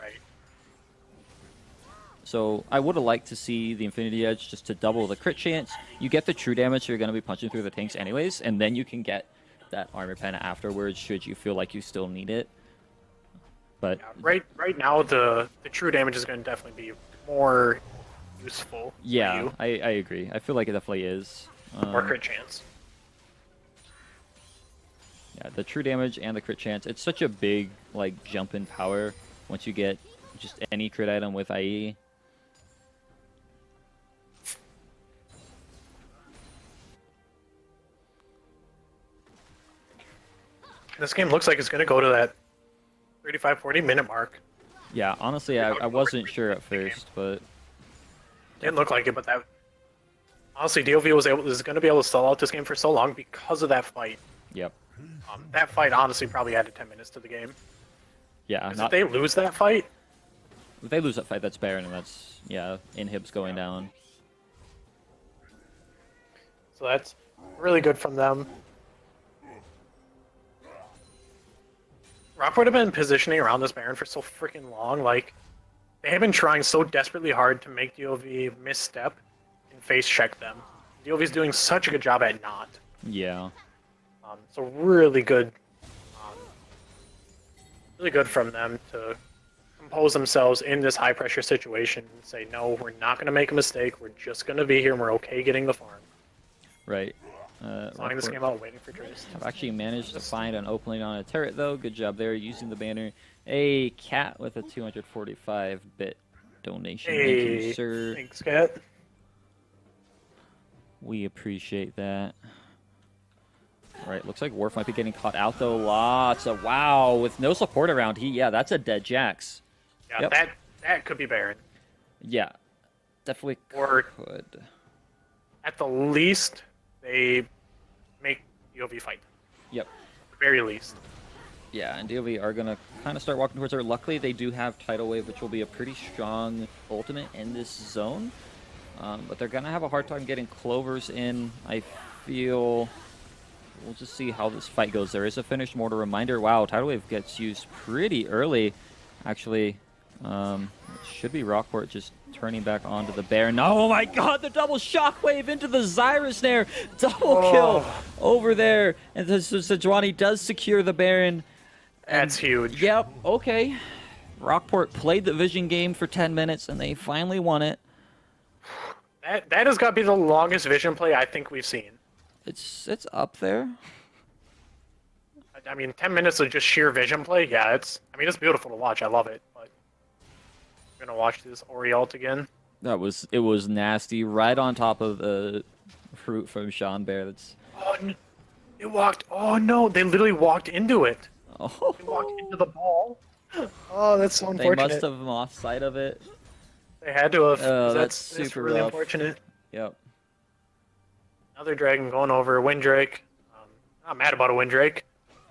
So I would have liked to see the Infinity Edge just to double the crit chance. You get the true damage, so you're going to be punching through the tanks anyways, and then you can get that armor pen afterwards should you feel like you still need it. But yeah, right now, the true damage is going to definitely be more useful. yeah, for you. I agree. I feel like it definitely is. More crit chance. Yeah, the true damage and the crit chance. It's such a big like jump in power once you get just any crit item with IE. This game looks like it's going to go to that 35-40 minute mark. Yeah, honestly, I wasn't sure at first, but Didn't look like it, but that honestly, DOV is going to be able to sell out this game for so long because of that fight. yep. That fight honestly probably added 10 minutes to the game. Yeah, If they lose that fight, if they lose that fight, that's Baron, and that's, yeah, inhibs going down. so that's really good from them. Rockport have been positioning around this Baron for so freaking long. Like, they have been trying so desperately hard to make DOV misstep and face check them. DOV's doing such a good job at not. Yeah. So really good from them to compose themselves in this high pressure situation and say, no, we're not going to make a mistake. We're just going to be here and we're okay getting the farm. Right. Signing this game out, waiting for Trace. I've actually managed to find an opening on a turret, though. Good job there, using the banner. A cat with a 245-bit donation. Thank you, sir. Thanks, Cat. We appreciate that. All right, looks like Worf might be getting caught out, though. Lots of... Wow, with no support around. Yeah, that's a dead Jax. Yeah, Yep. that could be Baron. Yeah, definitely Or- could. At the least, they make DOV fight. Yep. At the very least. Yeah, and DOV are going to kind of start walking towards her. Luckily, they do have Tidal Wave, which will be a pretty strong ultimate in this zone. But they're going to have a hard time getting Clovers in, I feel. We'll just see how this fight goes. There is a finished mortar reminder. Wow, Tidal Wave gets used pretty early. Actually, it should be Rockport just turning back onto the Baron. Oh my god, the double shockwave into the Zyra snare. Double kill over there. And Sejuani does secure the Baron. That's huge. Yep, okay. Rockport played the vision game for 10 minutes, and they finally won it. That has got to be the longest vision play I think we've seen. It's up there. I mean, 10 minutes of just sheer vision play, yeah, it's beautiful to watch. I love it, but I'm going to watch this Ori ult again. It was nasty, right on top of the fruit from Sean Bear. That's Oh no, they literally walked into it. oh, They walked into the ball. Oh, that's so they unfortunate. must have lost sight of it. They had to have. Oh, that's super really rough. unfortunate. Yep. Another dragon going over Windrake. Not mad about a Windrake.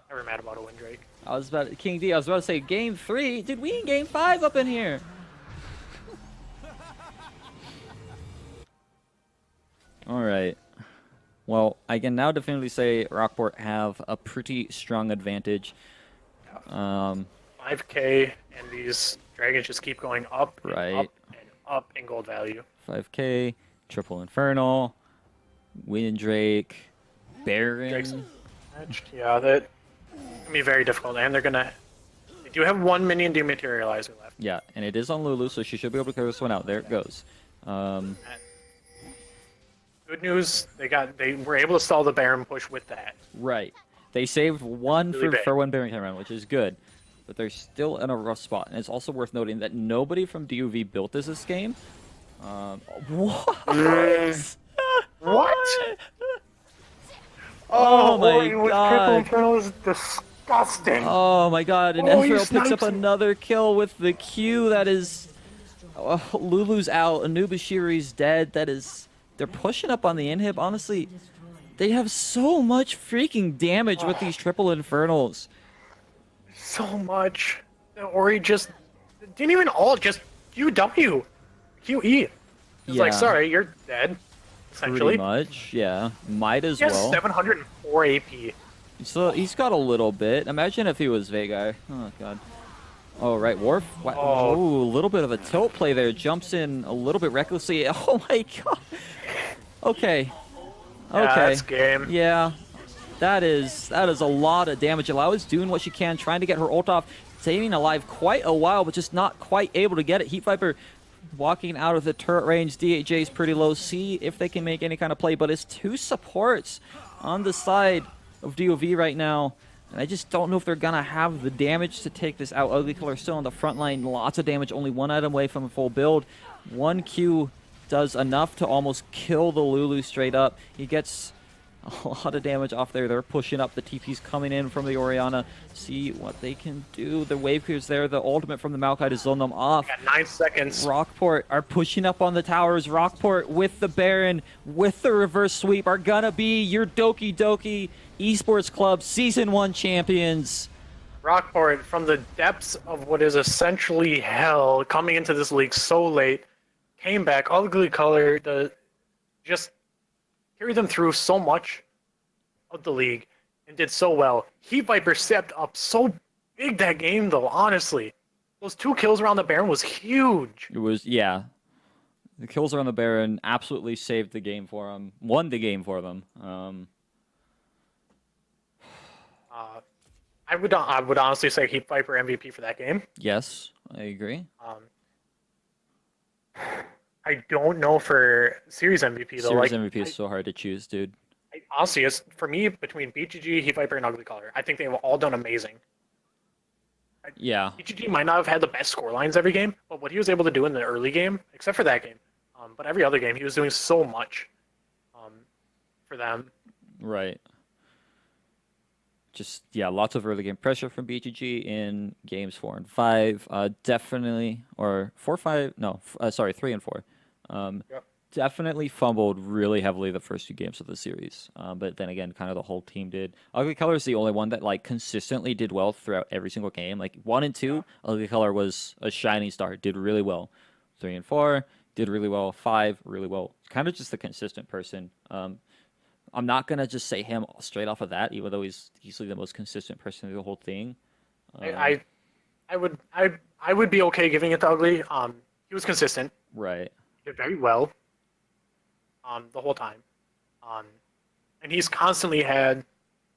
Never mad about a Windrake. I was about to say game 3. Dude, we in game 5 up in here. All right. Well, I can now definitively say Rockport have a pretty strong advantage. 5K, and these dragons just keep going up and Right. up and up in gold value. 5K, Triple Infernal, Windrake, Baron. Drake's matched. Yeah, that can be very difficult, and they do have one minion dematerializer left. Yeah, and it is on Lulu, so she should be able to clear this one out. There it goes. Good news, they were able to stall the Baron push with that. Right. They saved one Really big. for when Baron came around, which is good. But they're still in a rough spot. And it's also worth noting that nobody from DUV built this game. What? What? Oh my Ori with God. Triple Infernal is disgusting. Oh my god, and Oh, he Ezreal picks up snipes him. another kill with the Q. That is... Lulu's out, Anubishiri's dead. That is... They're pushing up on the inhib. Honestly, They have so much freaking damage with these triple infernals. So much. The Ori just didn't even ult, just QW. QE. It's like, Yeah, sorry, you're dead, pretty essentially. much. Yeah, might as He has well. 704 AP. So he's got a little bit. Imagine if he was Veigar. Oh god. Oh right, Worf. What? Oh, Ooh, a little bit of a tilt play there. Jumps in a little bit recklessly. Oh my god. Okay. yeah, Okay. that's game. Yeah. That is a lot of damage. Lau is doing what she can, trying to get her ult off, staying alive quite a while, but just not quite able to get it. Heat Viper walking out of the turret range. DHJ is pretty low. See if they can make any kind of play, but it's two supports on the side of DOV right now. And I just don't know if they're gonna have the damage to take this out. Ugly Color still on the front line, lots of damage, only one item away from a full build. One Q does enough to almost kill the Lulu straight up. He gets a lot of damage off there. They're pushing up. The TP's coming in from the Orianna. See what they can do. The wave clear's there. The ultimate from the Maokai to zone them off. Got 9 seconds. Rockport are pushing up on the towers. Rockport with the Baron, with the reverse sweep, are gonna be your Doki-Doki eSports Club Season 1 champions. Rockport, from the depths of what is essentially hell, coming into this league so late, came back, ugly color, just carried them through so much of the league and did so well. Heat Viper stepped up so big that game, though, honestly. Those 2 kills around the Baron was huge. It was, yeah. The kills around the Baron absolutely saved the game for them. Won the game for them. I would honestly say Heat Viper MVP for that game. Yes, I agree. I don't know for Series MVP, though. Series Like, MVP is so hard to choose, dude. honestly, it's for me between BGG, Heat Viper, and Ugly Color. I think they've all done amazing. Yeah. BGG might not have had the best score lines every game, but what he was able to do in the early game, except for that game, but every other game, he was doing so much for them. Right. Just, yeah, lots of early game pressure from BGG in games 4 and 5. Definitely, or 4, 5, no, sorry, 3 and 4. Yep. Definitely fumbled really heavily the first 2 games of the series. But then again, kind of the whole team did. Ugly Color is the only one that like consistently did well throughout every single game. Like 1 and 2, Ugly Color was a shining star, did really well. 3 and 4 did really well. 5 really well. Kind of just a consistent person. I'm not gonna just say him straight off of that, even though he's easily the most consistent person through the whole thing. I would be okay giving it to Ugly. He was consistent. Right. He did very well. The whole time. And he's constantly had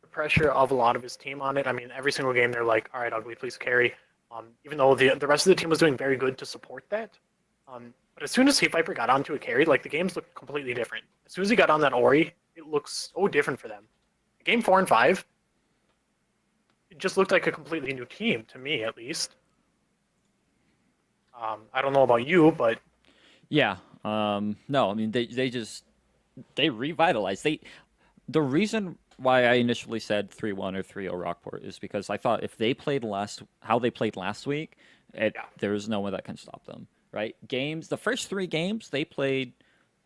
the pressure of a lot of his team on it. I mean, every single game they're like, all right, Ugly, please carry. Even though the rest of the team was doing very good to support that. But as soon as Heat Viper got onto a carry, like the games looked completely different. As soon as he got on that Ori, it looks so different for them. Game 4 and 5, it just looked like a completely new team, to me at least. I don't know about you, but Yeah. No, I mean they revitalized. The reason why I initially said 3-1 or 3-0 Rockport is because I thought if they played how they played last week, there was no one that can stop them. Right? The first 3 games they played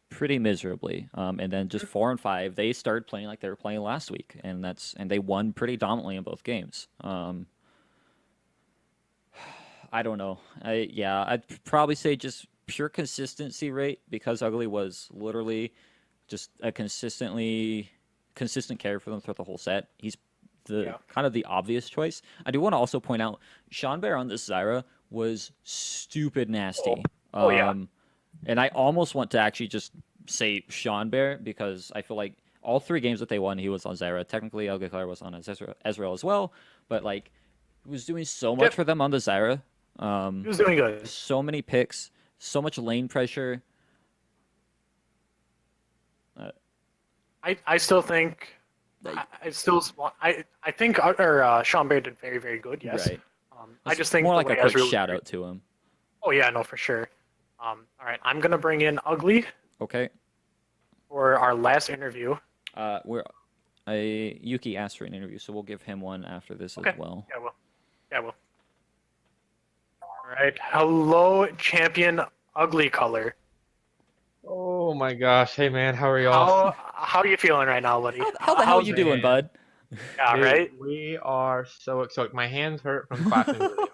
pretty miserably, and then just 4 and 5 they started playing like they were playing last week, and they won pretty dominantly in both games. I don't know. I'd probably say just pure consistency rate, because Ugly was literally just a consistent carry for them throughout the whole set. He's kind of the obvious choice. I do want to also point out Sean Bear on this Zyra was stupid nasty. Yeah. And I almost want to actually just say Sean Bear, because I feel like all 3 games that they won, he was on Zyra. Technically, Ugly Color was on Ezreal as well, but like he was doing so much for them on the Zyra. He was doing good. So many picks, so much lane pressure. I still think I think Sean Bear did very, very good. Yes. Right. I just think more like a quick Ezreal shout out to him. Oh yeah, no, for sure. All right, I'm gonna bring in Ugly Okay. for our last interview. Yuki asked for an interview, so we'll give him one after this Okay. as well. Yeah, well. All right, hello, champion Ugly Color. Oh my gosh. Hey man, how are y'all? How are you feeling right now, buddy? How the hell How's you it? doing, Man, bud? Yeah, dude, right. we are so excited. My hands hurt from clapping really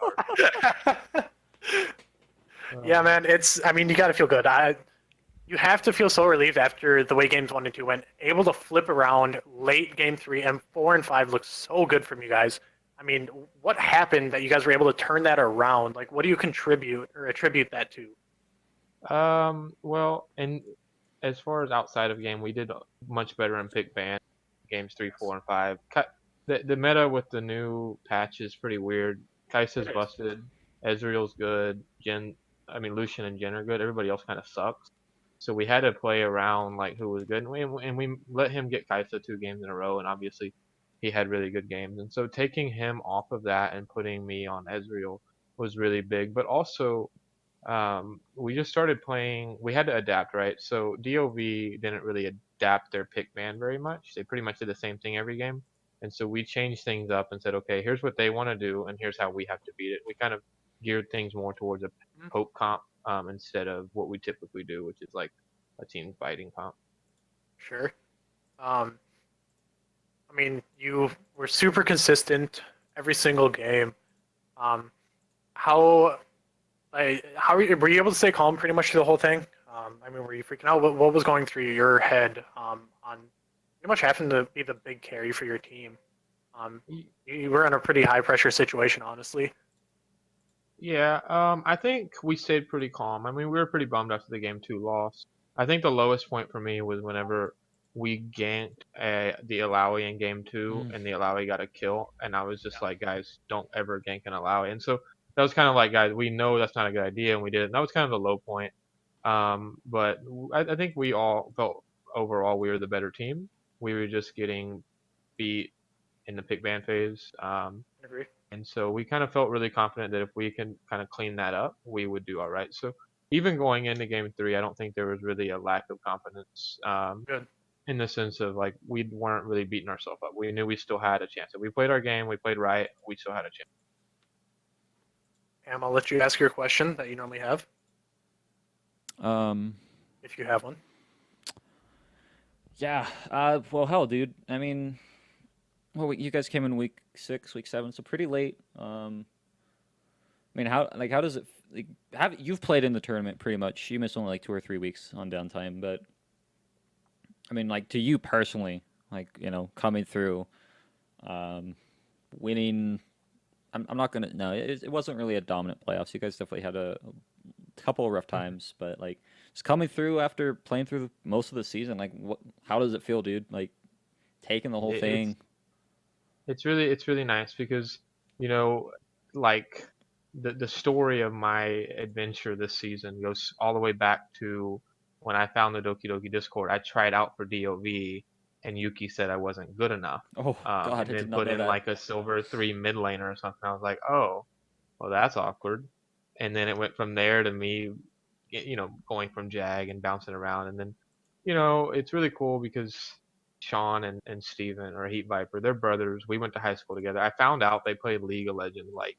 Yeah, hard. man. It's. I mean, you got to feel good. You have to feel so relieved after the way games 1 and 2 went. Able to flip around late game 3 and 4 and 5 looks so good from you guys. I mean, what happened that you guys were able to turn that around? Like, what do you contribute or attribute that to? Well, and as far as outside of game, we did much better in pick ban games 3, 4, and 5. The meta with the new patch is pretty weird. Kai'Sa's It is. busted, Ezreal's good, Lucian and Jhin are good. Everybody else kind of sucks. So we had to play around like who was good, and we let him get Kai'Sa 2 games in a row, and obviously he had really good games. And so taking him off of that and putting me on Ezreal was really big, but also we just started playing. We had to adapt, right? So DOV didn't really adapt their pick ban very much. They pretty much did the same thing every game. And so we changed things up and said, okay, here's what they want to do, and here's how we have to beat it. We kind of geared things more towards a Mhm. poke comp instead of what we typically do, which is like a team fighting comp. Sure. Um, I mean, you were super consistent every single game. Um, how were you able to stay calm pretty much through the whole thing? I mean, were you freaking out? What was going through your head on pretty much having to be the big carry for your team? Um, you were in a pretty high pressure situation, honestly. Yeah, I think we stayed pretty calm. I mean, we were pretty bummed after the game 2 loss. I think the lowest point for me was whenever we ganked the Alawi in game 2 Mm. and the Alawi got a kill, and I was just Yeah, like, guys, don't ever gank an Alawi. And so that was kind of like, guys, we know that's not a good idea, and we did it. And that was kind of the low point. But I think we all felt overall we were the better team. We were just getting beat in the pick ban phase. I agree. And so we kind of felt really confident that if we can kind of clean that up, we would do all right. So even going into game 3, I don't think there was really a lack of confidence Good. in the sense of like we weren't really beating ourselves up. We knew we still had a chance. If we played our game, we played right, we still had a chance. I'll let you ask your question that you normally have, Um, if you have one. yeah. Well, hell, dude. I mean, well, you guys came in week 6, week 7, so pretty late. I mean, how does it like have you've played in the tournament pretty much? You missed only like 2 or 3 weeks on downtime, but I mean, like to you personally, like coming through, um, winning. I'm not gonna no, it wasn't really a dominant playoffs. You guys definitely had a couple of rough times, but like just coming through after playing through most of the season, like how does it feel, dude? Like taking the whole It, it's thing. it's really nice because you know like the story of my adventure this season goes all the way back to when I found the Doki-Doki Discord. I tried out for DOV and Yuki said I wasn't good enough. Oh God, And I then did not put know in that. like a silver 3 mid laner or something. I was like, oh, well that's awkward. And then it went from there to me, going from Jag and bouncing around. And then, it's really cool because Sean and Steven or Heat Viper, they're brothers. We went to high school together. I found out they played League of Legends like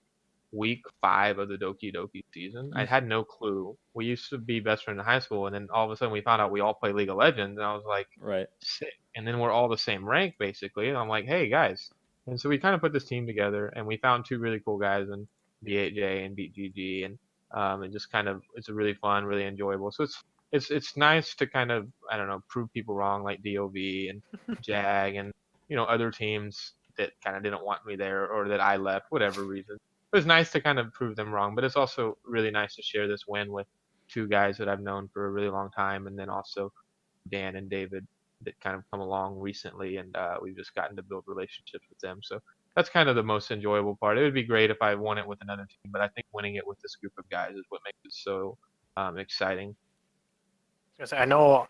week 5 of the Doki-Doki season. I Mm, had no clue. We used to be best friends in high school, and then all of a sudden we found out we all play League of Legends, and I was like, right. sick. And then we're all the same rank basically, and I'm like, hey guys. And so we kind of put this team together, and we found 2 really cool guys in B8J and BeatGG, and it just kind of it's a really fun, really enjoyable. So it's nice to kind of I don't know prove people wrong like DOV and Jag and other teams that kind of didn't want me there or that I left, whatever reason. It was nice to kind of prove them wrong, but it's also really nice to share this win with 2 guys that I've known for a really long time, and then also Dan and David that kind of come along recently, and we've just gotten to build relationships with them. So that's kind of the most enjoyable part. It would be great if I won it with another team, but I think winning it with this group of guys is what makes it so exciting. I know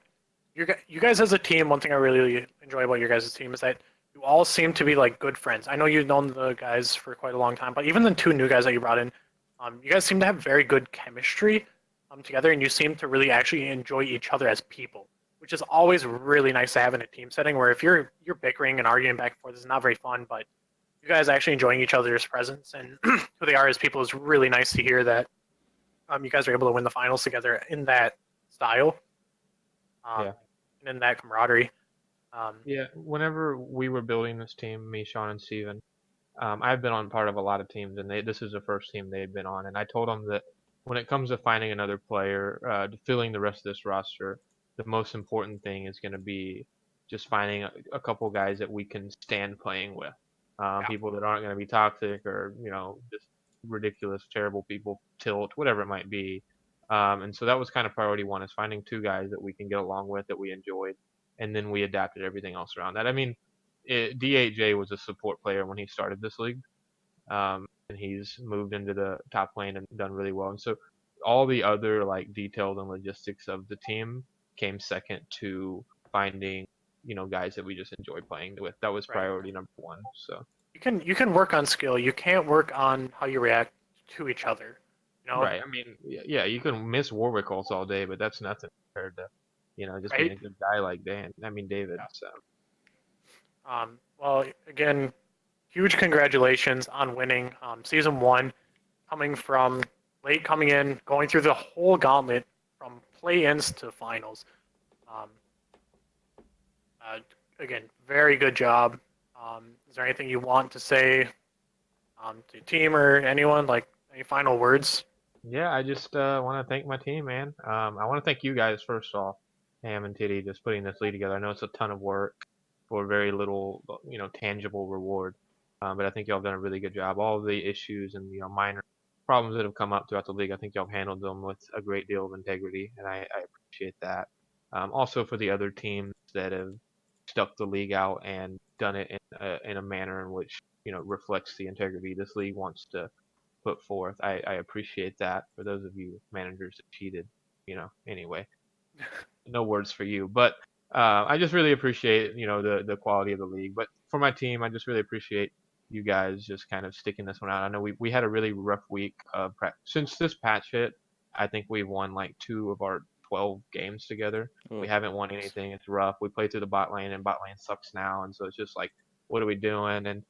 you guys as a team. One thing I really enjoy about your guys' team is that you all seem to be like good friends. I know you've known the guys for quite a long time, but even the 2 new guys that you brought in, you guys seem to have very good chemistry together, and you seem to really actually enjoy each other as people, which is always really nice to have in a team setting. Where if you're bickering and arguing back and forth, it's not very fun. But you guys actually enjoying each other's presence and who they are as people is really nice to hear that you guys are able to win the finals together in that style. Yeah. and in that camaraderie. Um, Yeah. Whenever we were building this team, me, Sean, and Steven, I've been on part of a lot of teams, and this is the first team they've been on. And I told them that when it comes to finding another player, to filling the rest of this roster, the most important thing is going to be just finding a couple guys that we can stand playing with. yeah, People that aren't going to be toxic or, just ridiculous, terrible people, tilt, whatever it might be. And so that was kind of priority one, is finding two guys that we can get along with, that we enjoyed, and then we adapted everything else around that. I mean, DHJ was a support player when he started this league, and he's moved into the top lane and done really well. And so all the other like details and logistics of the team came second to finding, guys that we just enjoy playing with. That was right. priority number one. So You can work on skill. You can't work on how you react to each other. You know, right, I mean, yeah, you can miss Warwick calls all day, but that's nothing compared to, just being right? a good guy like David. Yeah. So Well, again, huge congratulations on winning season one, coming from late coming in, going through the whole gauntlet from play-ins to finals. Um, uh, Again, very good job. Is there anything you want to say to your team or anyone? Like any final words? yeah, I just want to thank my team, man. I want to thank you guys first off, Ham and Titty, just putting this league together. I know it's a ton of work for very little, tangible reward. But I think y'all have done a really good job. All the issues and minor problems that have come up throughout the league, I think y'all have handled them with a great deal of integrity, and I appreciate that. Also for the other teams that have stuck the league out and done it in a manner in which reflects the integrity this league wants to put forth. I appreciate that. For those of you managers that cheated, anyway, no words for you. But I just really appreciate the quality of the league. But for my team, I just really appreciate you guys just kind of sticking this one out. I know we had a really rough week of since this patch hit. I think we won like 2 of our 12 games together. We Ugh. haven't won anything. It's rough. We played through the bot lane, and bot lane sucks now, and so it's just like, what are we doing? And